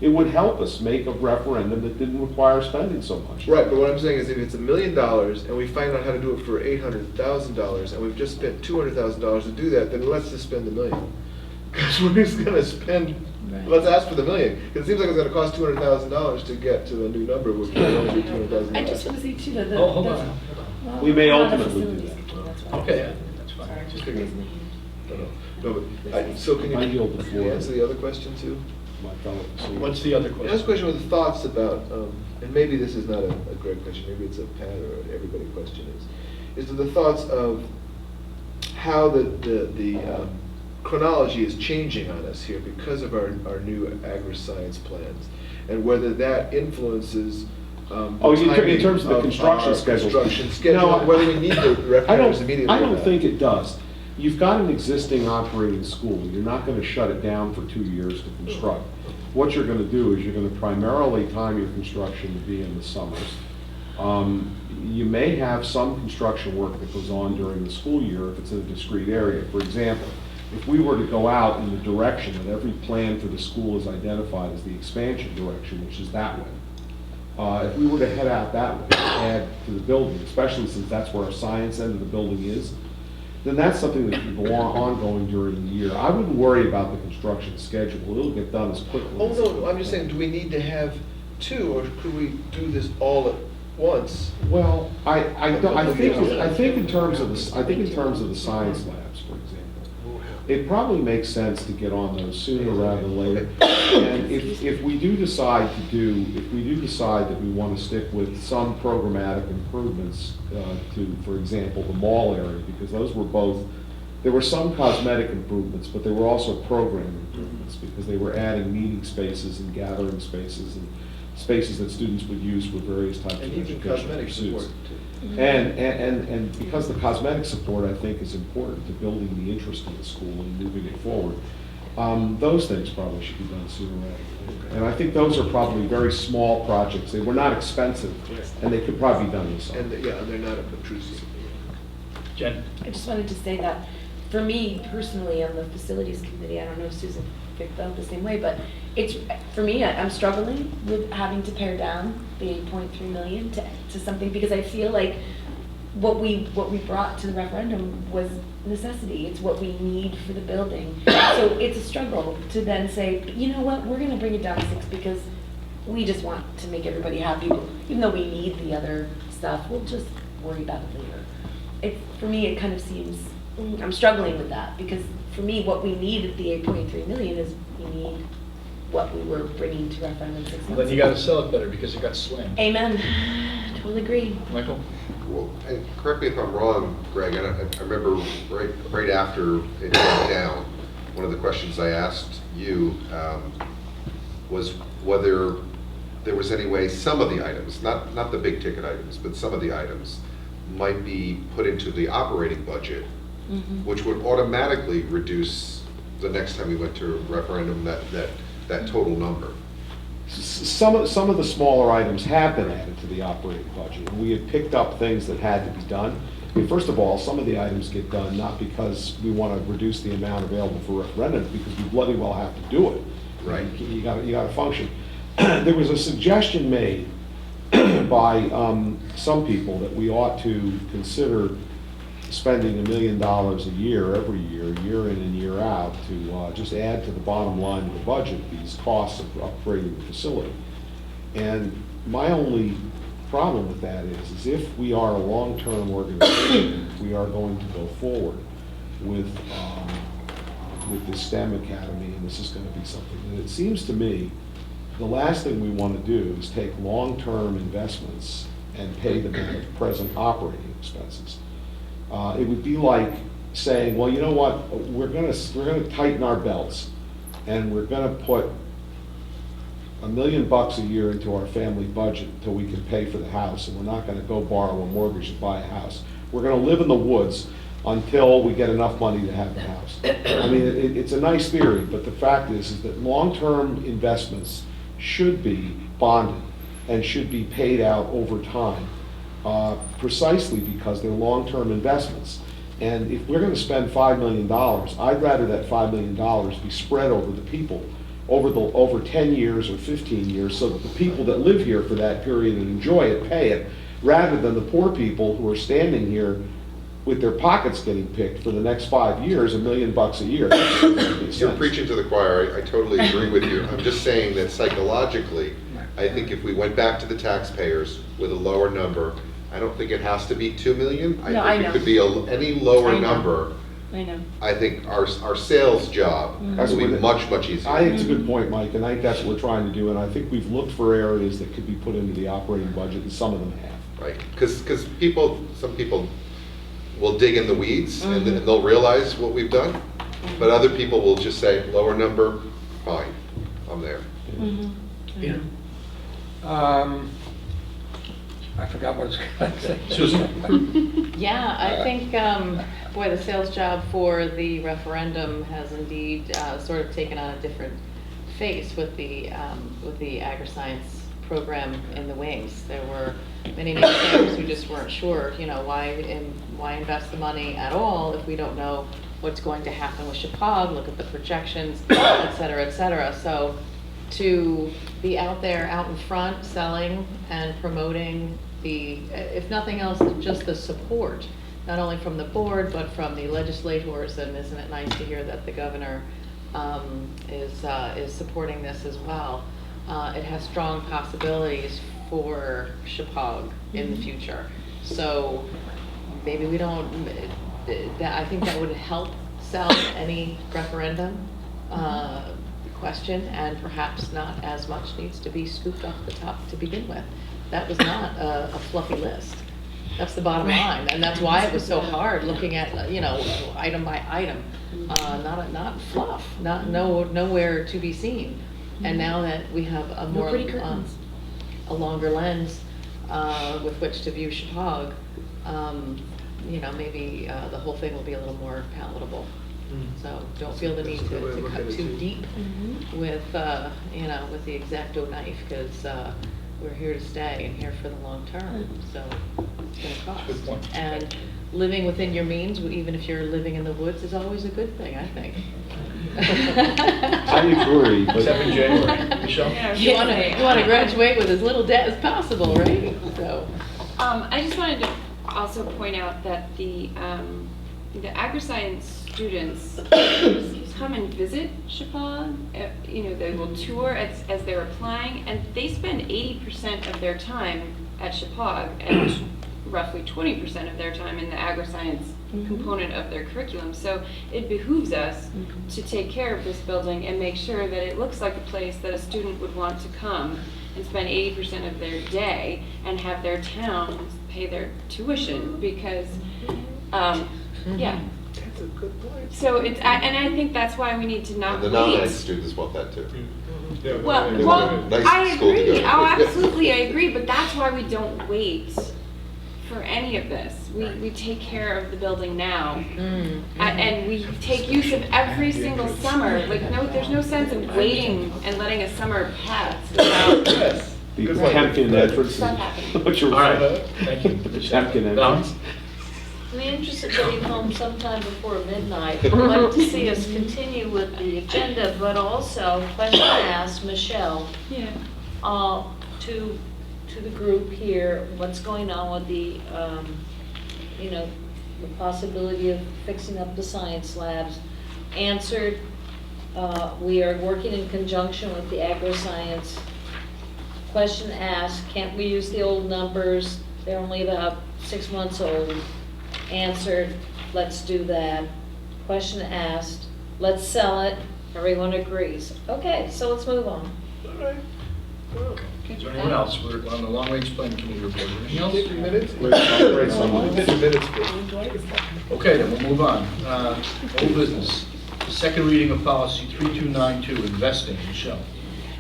it would help us make a referendum that didn't require spending so much. Right, but what I'm saying is if it's $1 million and we find out how to do it for $800,000 and we've just spent $200,000 to do that, then let's just spend $1 million. Because we're just going to spend, let's ask for the $1 million. Because it seems like it's going to cost $200,000 to get to a new number, which would only be $200,000. I just want to say too that Hold on. We may not a ultimately do facilities that. committee, that's why. Okay, that's fine. Sorry, Just just figured. raising the hand. No, but, so can I yield the you floor. answer the other question too? my fellow seniors. What's the other The question? last question was thoughts about, and maybe this is not a Greg question, maybe it's a Pat or an everybody question, is the thoughts of how the chronology is changing on us here because of our new agri-science plans, and whether that influences Oh, in timing terms of the our construction schedule? Construction schedule, No, and whether we need the referendums immediately. I or don't not. think it does. You've got an existing operating school. You're not going to shut it down for 2 years to construct. What you're going to do is you're going to primarily time your construction to be in the summers. You may have some construction work that goes on during the school year if it's in a discrete area. For example, if we were to go out in the direction that every plan for the school is identified as the expansion direction, which is that way, if we were to head out that way, add to the building, especially since that's where our science end of the building is, then that's something that can go on ongoing during the year. I wouldn't worry about the construction schedule. It'll get done as quickly. Oh, as no, I'm just saying, do we need to have two, or could we do this all at once? Well, I think in terms of the science labs, for example, it probably makes sense to get on those sooner rather than later. And if we do decide that we want to stick with some programmatic improvements to, for example, the mall area, because those were both, there were some cosmetic improvements, but there were also program improvements, because they were adding meeting spaces and gathering spaces and spaces that students would use for various types of And even educational cosmetic pursuits. support too. And because the cosmetic support, I think, is important to building the interest in the school and moving it forward, those things probably should be done sooner rather than later. And I think those are probably very small projects. They were not expensive, and they could probably be done in the summer. And, they're not obtrusive. Jen? I just wanted to say that, for me personally, on the facilities committee, I don't know if Susan felt the same way, but it's, for me, I'm struggling with having to pare down the 8.3 million to something, because I feel like what we brought to the referendum was necessity. It's what we need for the building. So it's a struggle to then say, you know what, we're gonna bring it down to 6 because we just want to make everybody happy. Even though we need the other stuff, we'll just worry about it later. For me, it kind of seems, I'm struggling with that, because for me, what we need at the 8.3 million is we need what we were bringing to referendum 6 months ago. Then you gotta sell it better because it got slammed. Amen. Totally agree. Michael? Well, and correct me if I'm wrong, Greg, and I remember right after it went down, one of the questions I asked you was whether there was any way some of the items, not the big ticket items, but some of the items might be put into the operating budget, which would automatically reduce the next time we went to referendum that total number. Some of the smaller items have been added to the operating budget. We had picked up things that had to be done. I mean, first of all, some of the items get done not because we want to reduce the amount available for referendums, because we bloody well have to do it. Right. You got to function. There was a suggestion made by some people that we ought to consider spending $1 million a year, every year in and year out, to just add to the bottom line of the budget these costs of upgrading the facility. And my only problem with that is if we are a long-term organization, if we are going to go forward with the STEM Academy, and this is going to be something, and it seems to me the last thing we want to do is take long-term investments and pay them at present operating expenses. It would be like saying, well, you know what, we're gonna tighten our belts, and we're gonna put $1 million a year into our family budget until we can pay for the house, and we're not gonna go borrow a mortgage to buy a house. We're gonna live in the woods until we get enough money to have the house. I mean, it's a nice theory, but the fact is that long-term investments should be bonded and should be paid out over time. Precisely because they're long-term investments. And if we're going to spend $5 million, I'd rather that $5 million be spread over the people over 10 years or 15 years, so that the people that live here for that period and enjoy it pay it, rather than the poor people who are standing here with their pockets getting picked for the next 5 years, $1 million a year. You're preaching to the choir. I totally agree with you. I'm just saying that psychologically, I think if we went back to the taxpayers with a lower number, I don't think it has to be 2 million. No, I think know. it could be any lower I know. number I know. I think our sales job That's will be what it- much, much easier. I think it's a good point, Mike, and I think that's what we're trying to do, and I think we've looked for areas that could be put into the operating budget, and some of them have. Right, because some people will dig in the weeds and then they'll realize what we've done, but other people will just say, lower number, fine, I'm there. Yeah. I forgot what I was going to say. Susan? Yeah, I think, boy, the sales job for the referendum has indeed sort of taken on a different face with the agri-science program in the wings. There were many naysayers who just weren't sure, why invest the money at all if we don't know what's going to happen with Chippewa, look at the projections, et cetera, et cetera. So to be out there, out in front, selling and promoting if nothing else, just the support, not only from the board, but from the legislators, and isn't it nice to hear that the governor is supporting this as well. It has strong possibilities for Chippewa in the future. So maybe we don't, I think that would help sell any referendum question, and perhaps not as much needs to be scooped off the top to begin with. That was not a fluffy list. That's the bottom line, and that's why it was so hard looking at, item by item. Not fluff, nowhere to be seen. And now that we have a more, a longer lens with which to view Chippewa, maybe the whole thing will be a little more palatable. So don't feel the need to cut too deep with, with the X-Acto knife, because we're here to stay and here for the long term. So it's going to Good point. cost. And living within your means, even if you're living in the woods, is always a good thing, I think. I agree, Except in but January. Michelle? You want to graduate with as little debt as possible, right? So. I just wanted to also point out that the agri-science students come and visit Chippewa. They will tour as they're applying, and they spend 80% of their time at Chippewa and roughly 20% of their time in the agri-science component of their curriculum. So it behooves us to take care of this building and make sure that it looks like a place that a student would want to come and spend 80% of their day and have their town pay their tuition, because yeah. That's a good point. So and I think that's why we need to not And the wait. non-ag students want that too. Well, They want a nice I school to agree. go. Oh, absolutely, I agree. But that's why we don't wait for any of this. We take care of the building now, and we take use of every single summer. Like, there's no sense in waiting and letting a summer pass without the Temkin entrance. stuff happening. What you're All right, thank you. The Temkin entrance. In the interest of getting home sometime before midnight, I'd like to see us continue with the agenda, but also question ask Michelle Yeah. to the group here, what's going on with the possibility of fixing up the science labs. Answered, we are working in conjunction with the agri-science. Question asked, can't we use the old numbers? They're only about 6 months old. Answered, let's do that. Question asked, let's sell it. Everyone agrees. Okay, so let's move on. All right. Well, Is there anyone else? We're on the long-range planning committee report. Anything else? 50 minutes? Great summary. 50 minutes, please. Okay, then we'll move on. Old business. Second reading of policy 3292, investing. Michelle?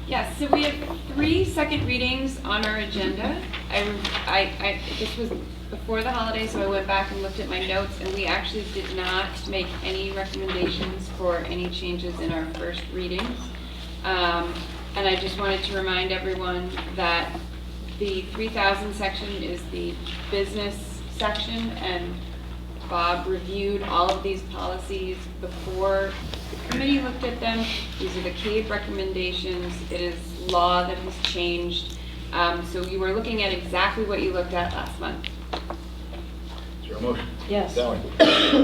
Yes, so we have 3 second readings on our agenda. This was before the holidays, so I went back and looked at my notes, and we actually did not make any recommendations for any changes in our first readings. And I just wanted to remind everyone that the 3000 section is the business section, and Bob reviewed all of these policies before the committee looked at them. These are the CABE recommendations. It is law that has changed. So you were looking at exactly what you looked at last month. Is there a motion? Yes. Sally?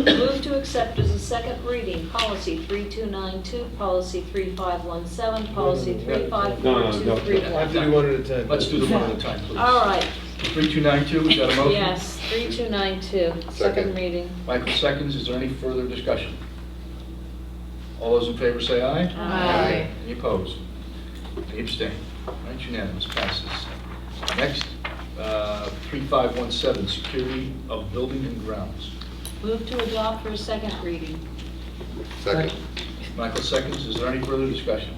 Move to accept as a second reading, policy 3292, policy 3517, policy No, no, 3542, no. I have to do one at a time. Let's do them one at a time, please. All right, 3292, is that a motion? Yes, 3292, second Second. reading. Michael seconds, is there any further discussion? All those in favor say aye. Aye. Any opposed? Any abstain? All right, unanimous, passes. Next, 3517, security of building and grounds. Move to adopt for a second reading. Second. Michael seconds, is there any further discussion?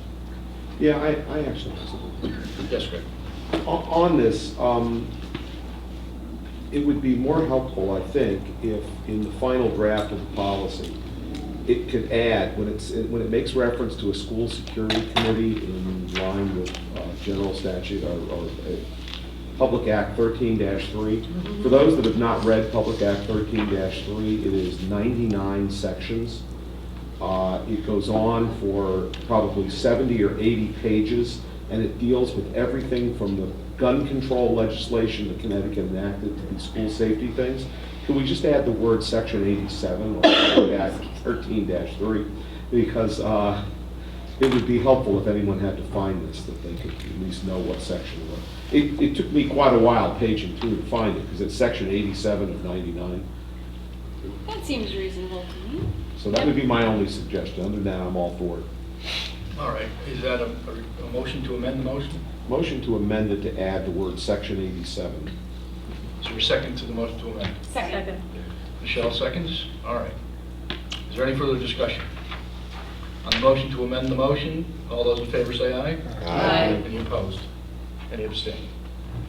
Yeah, I actually have something. Yes, Greg? On this, it would be more helpful, I think, if in the final draft of the policy, it could add, when it makes reference to a school security committee in line with general statute or Public Act 13-3. For those that have not read Public Act 13-3, it is 99 sections. It goes on for probably 70 or 80 pages, and it deals with everything from the gun control legislation that Connecticut enacted to the school safety things. Can we just add the word Section 87 or Public Act 13-3? Because it would be helpful if anyone had to find this, that they could at least know what section it was. It took me quite a while paging through to find it, because it's Section 87 of 99. That seems reasonable to me. So that would be my only suggestion. Other than that, I'm all for it. All right, is that a motion to amend the motion? Motion to amend it to add the word Section 87. Is there a second to the motion to amend? Second. Michelle seconds? All right. Is there any further discussion? On the motion to amend the motion, all those in favor say aye. Aye. Any opposed? Any abstain?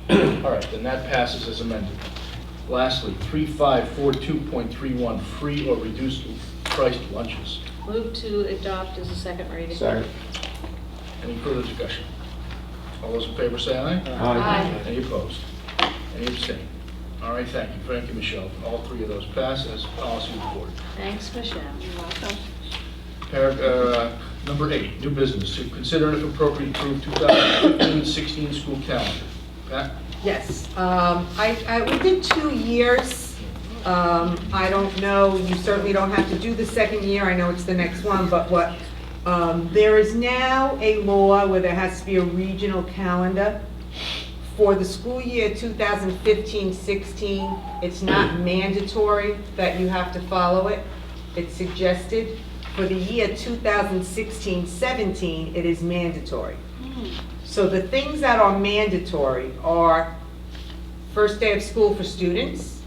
All right, then that passes as amended. Lastly, 3542.31, free or reduced priced lunches. Move to adopt as a second reading. Second. Any further discussion? All those in favor say aye. Aye. Any opposed? Any abstain? All right, thank you. Thank you, Michelle. All three of those pass as policy of the board. Thanks, Michelle. You're welcome. Number 8, new business. To consider and if appropriate approve 2015-16 school calendar. Pat? Yes, we did 2 years. I don't know, you certainly don't have to do the second year, I know it's the next one, but there is now a law where there has to be a regional calendar. For the school year 2015-16, it's not mandatory that you have to follow it. It's suggested. For the year 2016-17, it is mandatory. So the things that are mandatory are first day of school for students,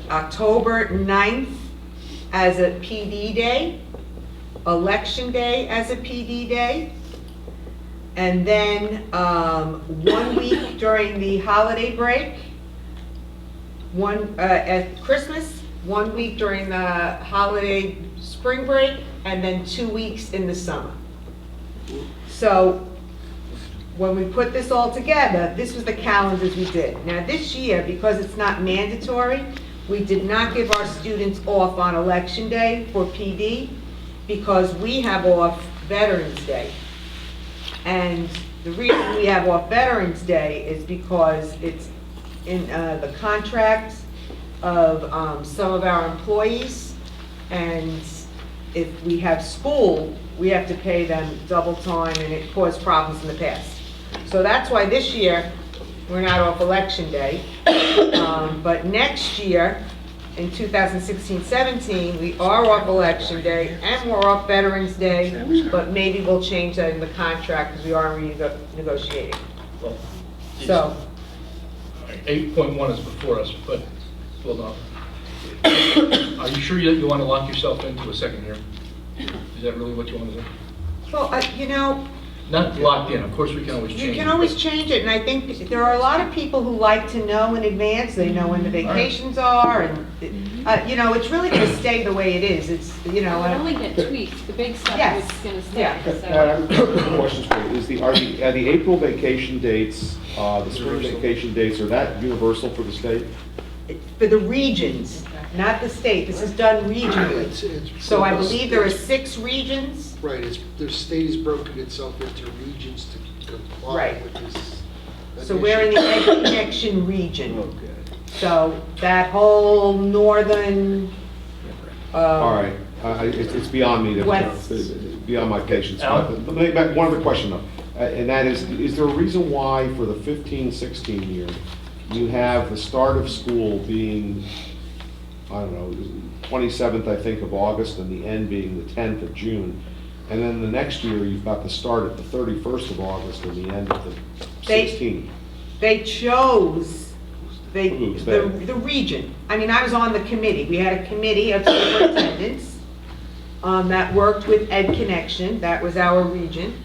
October 9th as a PD day, Election Day as a PD day, and then 1 week during the holiday break, at Christmas, 1 week during the holiday spring break, and then 2 weeks in the summer. So when we put this all together, this was the calendars we did. Now this year, because it's not mandatory, we did not give our students off on Election Day for PD because we have off Veterans Day. And the reason we have off Veterans Day is because it's in the contract of some of our employees, and if we have school, we have to pay them double time, and it caused problems in the past. So that's why this year, we're not off Election Day, but next year, in 2016-17, we are off Election Day, and we're off Veterans Day, but maybe we'll change that in the contract, because we are renegotiating. Well, So, 8.1 is before us, but, well, no. Are you sure you want to lock yourself into a second year? Is that really what you want to do? well, you know, Not locked in, of course, we can always change it. you can always but- change it, and I think there are a lot of people who like to know in advance. They know when the vacations are, and, you know, it's really going to stay the way it is. It's, you know. It only get tweaked, the big stuff Yes. is gonna Yeah. stay, so. Questions for you. Are the April vacation dates, the spring vacation dates, are that universal for the state? For the regions, not the state. This is done regionally. It's- So I believe there are 6 regions. Right, the state has broken itself into regions to comply Right. with this. So we're in the Ed Connection region. So that whole northern, All right, it's beyond me, West. beyond my patience. Alan? But let me back, one other question though. And that is there a reason why for the 15-16 year, you have the start of school being, I don't know, 27th, I think, of August, and the end being the 10th of June? And then the next year, you've got the start at the 31st of August and the end of the 16th. They chose, Who's that? the region. I mean, I was on the committee. We had a committee of superintendents that worked with Ed Connection. That was our region.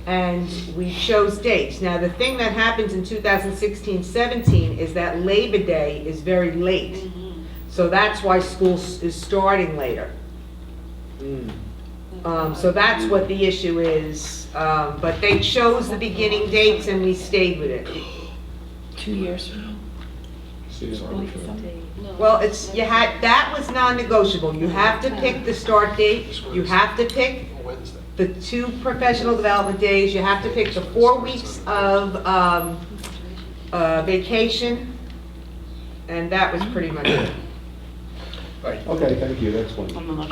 And we chose dates. Now, the thing that happens in 2016-17 is that Labor Day is very late. So that's why school is starting later. So that's what the issue is. But they chose the beginning dates and we stayed with it. 2 years from now. Well, that was non-negotiable. You have to pick the start date, you have to pick Wednesday. the 2 professional development days, you have to pick the 4 weeks of vacation, and that was pretty much it. Right. Okay, thank you, that's one.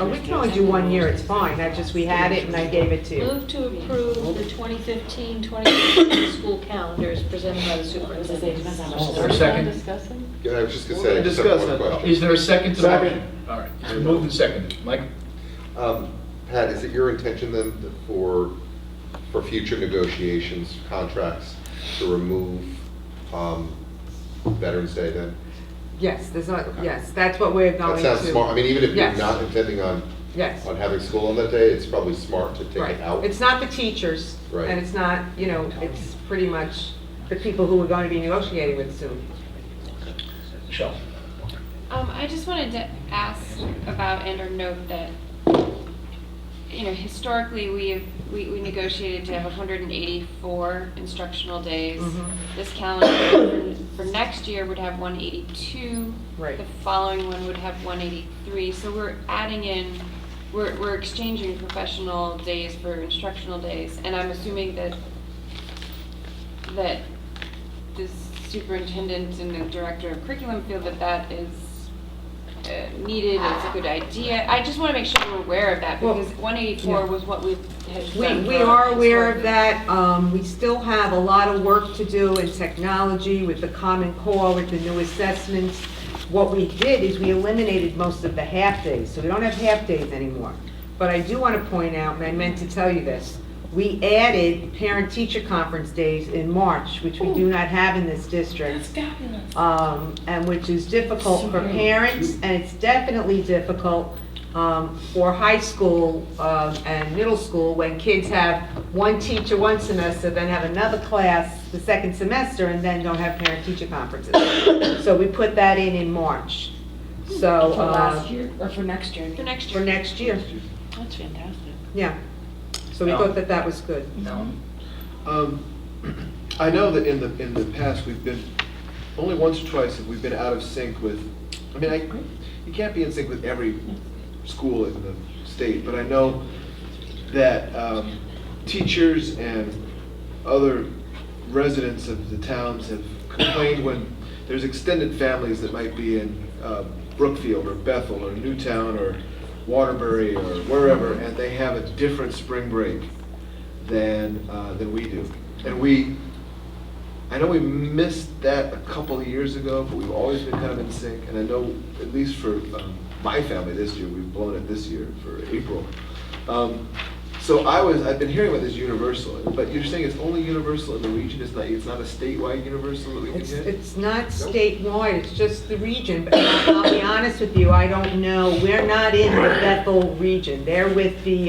We can only do 1 year, it's fine, that's just, we had it and I gave it to you. Move to approve the 2015-2016 school calendar as presented by the superintendent. Is there a second? Discussing? Yeah, I was just gonna Well, say, we just have discussed one that. question. Is there a second to the Second. motion? All right, it's been moved and seconded. Mike? Pat, is it your intention then for future negotiations, contracts, to remove Veterans Day then? Yes, yes, that's what we're going to. That sounds smart. I mean, even if you're Yes. not intending on Yes. having school on that day, it's probably smart to take Right. it out. It's not the teachers, Right. and it's not, it's pretty much the people who we're going to be negotiating with soon. Michelle? I just wanted to ask about and or note that, historically, we negotiated to have 184 instructional days. This calendar for next year would have 182. Right. The following one would have 183. So we're adding in, we're exchanging professional days for instructional days. And I'm assuming that the superintendent and the director of curriculum feel that is needed, it's a good idea. I just want to make sure we're aware of that, because 184 was what we had done. We are aware of that. We still have a lot of work to do in technology with the Common Core, with the new assessments. What we did is we eliminated most of the half-days, so we don't have half-days anymore. But I do want to point out, and I meant to tell you this, we added parent-teacher conference days in March, which we do not have in this district. That's fabulous. And which is difficult for parents, and it's definitely difficult for high school and middle school when kids have one teacher one semester, then have another class the second semester, and then don't have parent-teacher conferences. So we put that in March. So, For last year, or for next year? For next for year. next year, That's fantastic. yeah. So we thought that was good. I know that in the past, we've been, only once or twice have we been out of sync with, you can't be in sync with every school in the state, but I know that teachers and other residents of the towns have complained when there's extended families that might be in Brookfield or Bethel or Newtown or Waterbury or wherever, and they have a different spring break than we do. And I know we missed that a couple of years ago, but we've always been kind of in sync. And I know, at least for my family this year, we've blown it this year for April. So I've been hearing about this universal, but you're saying it's only universal in the region. It's not a statewide universal that we can get. It's not statewide, it's just the region, but I'll be honest with you, I don't know, we're not in the Bethel region, they're with the,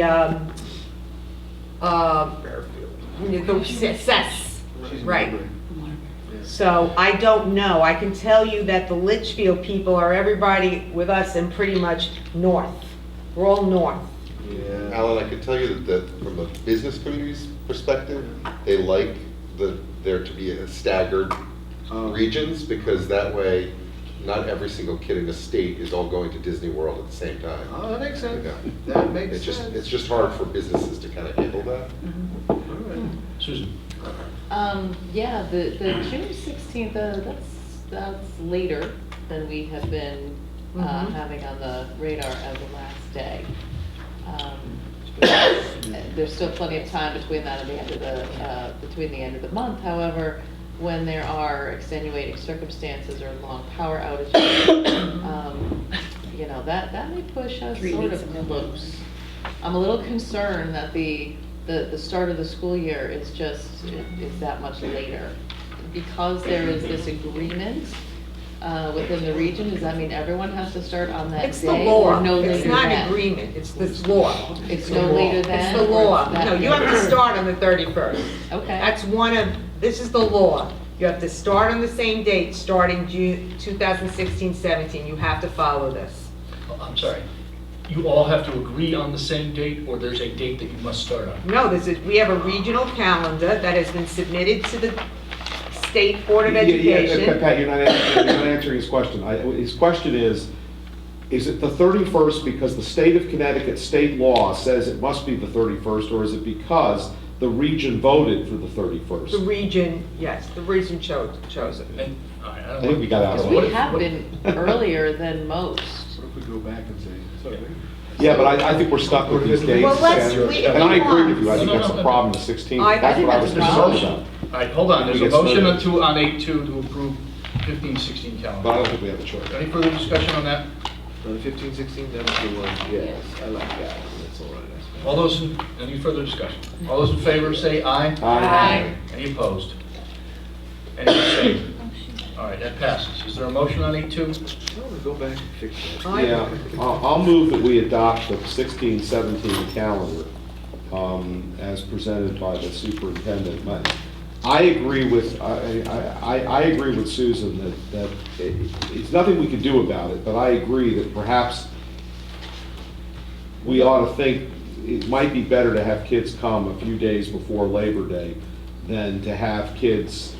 CES, right. So I don't know, I can tell you that the Litchfield people are everybody with us and pretty much north, we're all north. Yeah. Alan, I can tell you that from a business community's perspective, they like there to be a staggered regions, because that way, not every single kid in the state is all going to Disney World at the same time. Oh, that makes sense. Yeah. That makes It's sense. it's just hard for businesses to kind of handle that. All right. Susan? Yeah, the June 16th, that's later than we have been having on the radar as the last day. there's still plenty of time between that and the end of between the end of the month. However, when there are extenuating circumstances or long power outages, that may push us 3 sort weeks of of no close. I'm a little concerned that the start of the school year is that much later. Because there is this agreement within the region, does that mean everyone has to start on that It's the day law. or no later It's not than? agreement, it's this law. It's no later than? It's the or law. is that- No, you have to start on the 31st. Okay. That's this is the law. You have to start on the same date, starting June 2016-17. You have to follow this. I'm sorry, you all have to agree on the same date, or there's a date that you must start on? No, we have a regional calendar that has been submitted to the State Board of Education. Pat, you're not answering his question. His question is it the 31st because the state of Connecticut state law says it must be the 31st, or is it because the region voted for the 31st? The region, yes, the region chose it. And, all right, I don't I think we got out of Because it. we have been earlier than most. What if we go back and say, sorry? Yeah, but I think we're stuck with these dates. Well, let's- And I agree with you, I think No, no, that's no. a problem, the 16th. I That's think what I was that's a concerned motion. about. All right, hold on, there's We a get motion started. on 8-2 to approve 15-16 But I calendar. don't think we have a choice. Any further discussion on that? On the 15, 16, that's the one, yes, I like that, that's all right. All those, any further discussion? All those in favor say aye. Aye. Any opposed? Any abstained? All right, that passes. Is there a motion on 8-2? No, we'll go back and fix that. Yeah, I'll move that we adopt the 16-17 calendar as presented by the superintendent. I agree with, I agree with Susan that it's nothing we can do about it, but I agree that perhaps we ought to think it might be better to have kids come a few days before Labor Day than to have kids,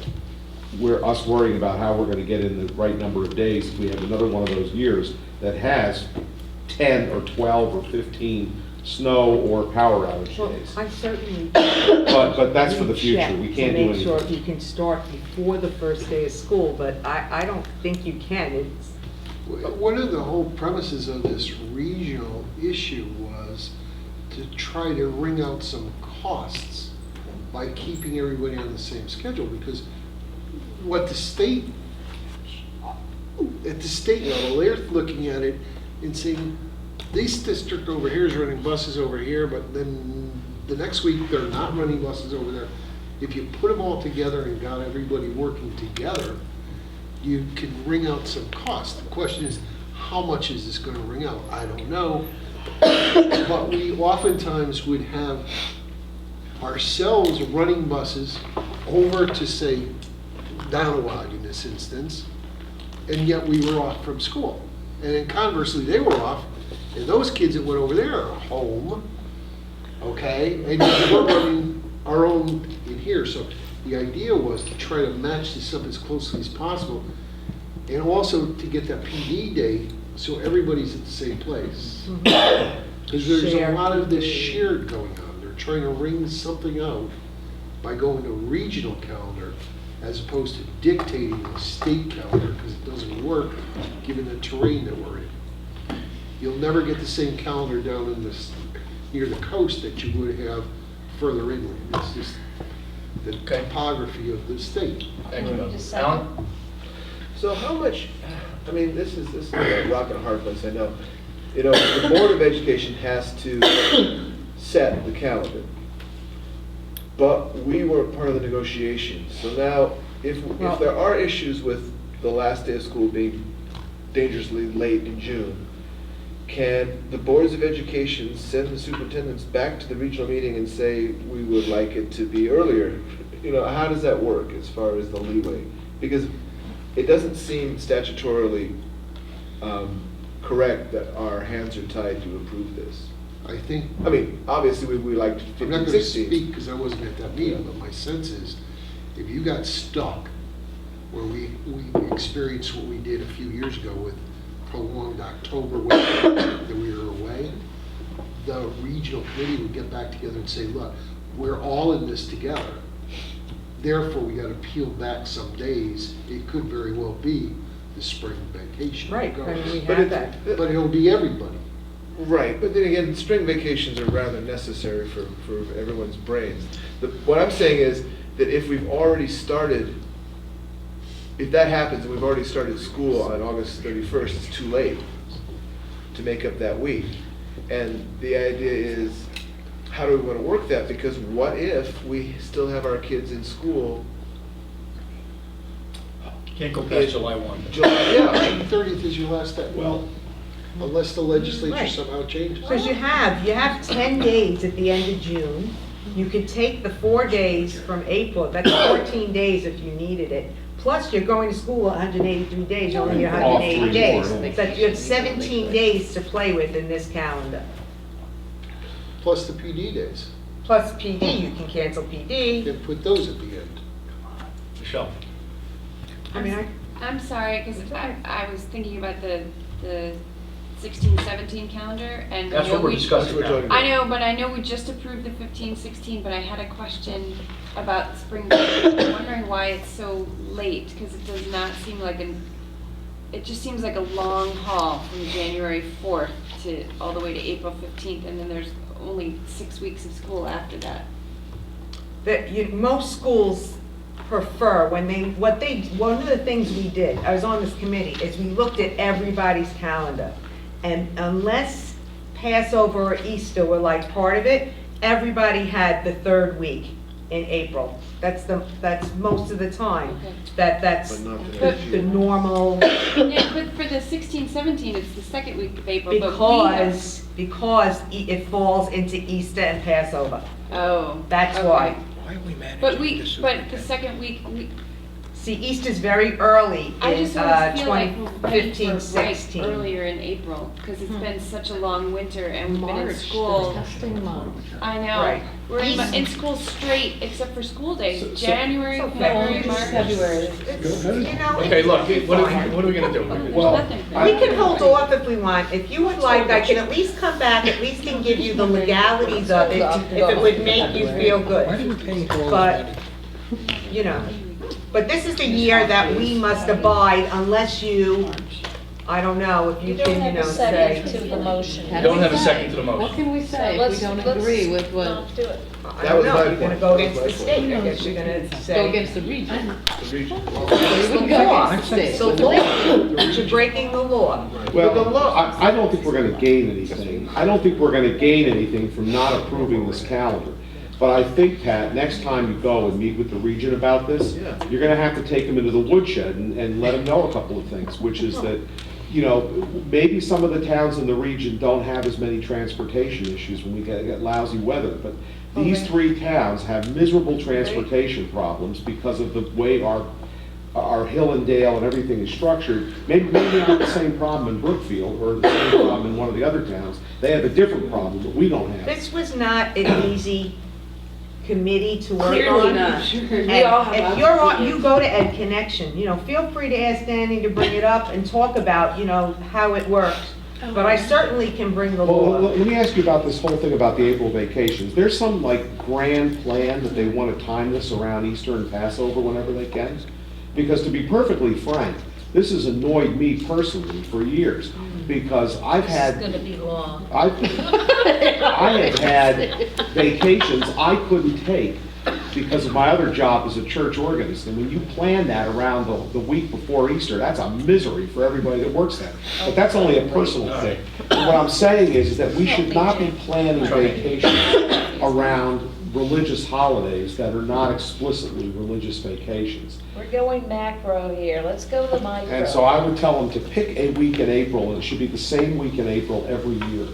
us worrying about how we're gonna get in the right number of days if we have another one of those years that has 10 or 12 or 15 snow or power outage Well, days. I certainly But that's for the future, check we can't to do make sure anything. you can start before the first day of school, but I don't think you can. It's, One of the whole premises of this regional issue was to try to wring out some costs by keeping everybody on the same schedule, because what the state, at the state level, they're looking at it and saying, this district over here is running buses over here, but then the next week they're not running buses over there. If you put them all together and got everybody working together, you can wring out some cost. The question is, how much is this going to wring out? I don't know. But we oftentimes would have ourselves running buses over to, say, Donowag in this instance, and yet we were off from school. And then conversely, they were off, and those kids that went over there are home, okay? And we're running our own in here. So the idea was to try to match this up as closely as possible, and also to get that PD day so everybody's at the same place. Because there's a Shared lot of this PD. shared going on. They're trying to wring something out by going to regional calendar as opposed to dictating a state calendar, because it doesn't work given the terrain that we're in. You'll never get the same calendar down in this, near the coast that you would have further inland. It's just the Okay. topography of the state. Thank you. Just Alan? So how much, I mean, this is a rock and a hard place, I know. You know, the Board of Education has to set the calendar. But we were part of the negotiations. So now, if there are issues with the last day of school being dangerously late in June, can the boards of education send the superintendents back to the regional meeting and say, we would like it to be earlier? You know, how does that work as far as the leeway? Because it doesn't seem statutorily correct that our hands are tied to approve this. I think, I mean, obviously, we liked I'm not 15, going to 16. speak because I wasn't at that meeting, but my sense is, if you got stuck where we experienced what we did a few years ago with prolonged October winter that we were away, the regional committee would get back together and say, look, we're all in this together. Therefore, we got to peel back some days. It could very well be the spring vacation. right, I mean, we But have it's- that. But it'll be everybody. Right, but then again, spring vacations are rather necessary for everyone's brains. What I'm saying is that if we've already started, if that happens and we've already started school on August 31st, it's too late to make up that week. And the idea is, how do we want to work that? Because what if we still have our kids in school? Can't go past July 1. July, yeah. June 30th is your last day. Well, Unless the legislature Right. somehow changes. Because you have 10 days at the end of June. You could take the 4 days from April, that's 14 days if you needed it. Plus, you're going to school 183 days, you only need Off 180 3 days. more. So you have 17 days to play with in this calendar. Plus the PD days. Plus PD, you can cancel PD. And put those at the end. Michelle. I mean, I'm sorry, because I was thinking about the 16-17 calendar, and That's I know what we're we- discussing That's what we're now. talking I know, but I know we just approved the 15-16, but I had a question about spring break. I'm wondering why it's so late, because it does not seem like it just seems like a long haul from January 4th to, all the way to April 15th, and then there's only 6 weeks of school after that. most schools prefer one of the things we did, I was on this committee, is we looked at everybody's calendar. And unless Passover or Easter were like part of it, everybody had the third week in April. That's most of the time, Okay. that's But not the normal, Yeah, but for the 16-17, it's the second week of April, but we have... because it falls into Easter and Passover. Oh. That's okay. why. Why are we managing But the second week, See, Easter's very early I in just always feel like we're ready 2015, for break 16. earlier in April, because it's been such a long winter and we've been in March, school. the testing month. I know. Right. We're in school straight, except for school days, So- January, It's okay. February, It's March. February. You know, Okay, look, it's what fine. are we gonna do? There's Well, nothing for We that. can hold off if we want. If you would like, I can at least come back, at least and give you the legalities of it, if it would make you feel Why are good. we paying for all But- that? You know, but this is the year that we must abide unless you, I don't know, if you You don't can, have a say. second to the motion. You don't have a second to the What motion. can we say if we don't agree with what, Let's not do it. I That don't was know, my you're gonna point. go That against was the my state, I guess you're gonna go say. against the region? The region. We wouldn't go against the state. So legally, you're breaking the law. Well, But the law- I don't think we're gonna gain anything. I don't think we're gonna gain anything from not approving this calendar. But I think, Pat, next time you go and meet with the region about this, Yeah. you're gonna have to take them into the woodshed and let them know a couple of things, which is that, maybe some of the towns in the region don't have as many transportation issues when we get lousy weather, but these Okay. 3 towns have miserable transportation problems because of the way our hill and dale and everything is structured. Maybe they have the same problem in Brookfield or the same problem in one of the other towns. They have a different problem, but we don't have. This was not an easy committee to work on. Clearly not. We all have And if you're on, you go to Ed Connection, feel free to ask Danny to bring it up and talk about, how it works. But I certainly can bring the Well, law. let me ask you about this whole thing about the April vacations. There's some grand plan that they want to time this around Easter and Passover whenever they can? Because to be perfectly frank, this has annoyed me personally for years, because I've It's had, gonna be long. I have had vacations I couldn't take because of my other job as a church organist. And when you plan that around the week before Easter, that's a misery for everybody that works there. But that's only a personal thing. What I'm saying is that we should not be planning vacations around religious holidays that are not explicitly religious vacations. We're going macro here, let's go to micro. And so I would tell them to pick a week in April, and it should be the same week in April every year,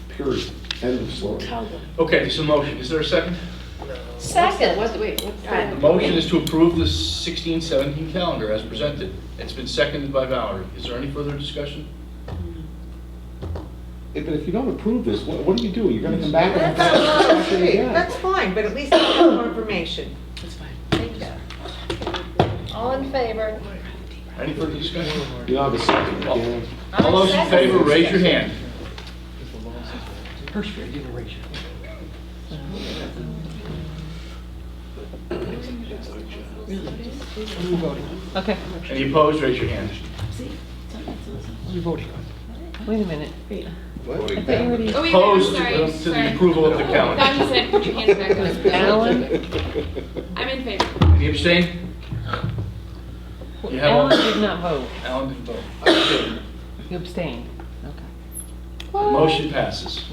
period. End of story. Okay, there's a motion. Is there a second? Second. What's The the? motion is to approve the 16-17 calendar as presented. It's been seconded by Valerie. Is there any further discussion? But if you don't approve this, what are you doing? You're gonna come back and have That's that not discussion okay. again? That's fine, but at least I have more information. Bingo. All in favor? Any further discussion? You don't have a second, again. All those in favor, raise your hand. First grade, didn't raise Okay. Any opposed, raise your hand. What are we voting on? Wait a minute. What? I thought you already. Oh, wait, Opposed I'm sorry, to the sorry. approval of the I calendar. thought you said put your hands back up. Alan? I'm in favor. Any abstain? You have all- Alan did not vote. Alan didn't vote. You abstained. Okay. Motion passes.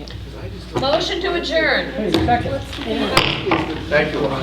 Motion to adjourn. Second. Thank you all.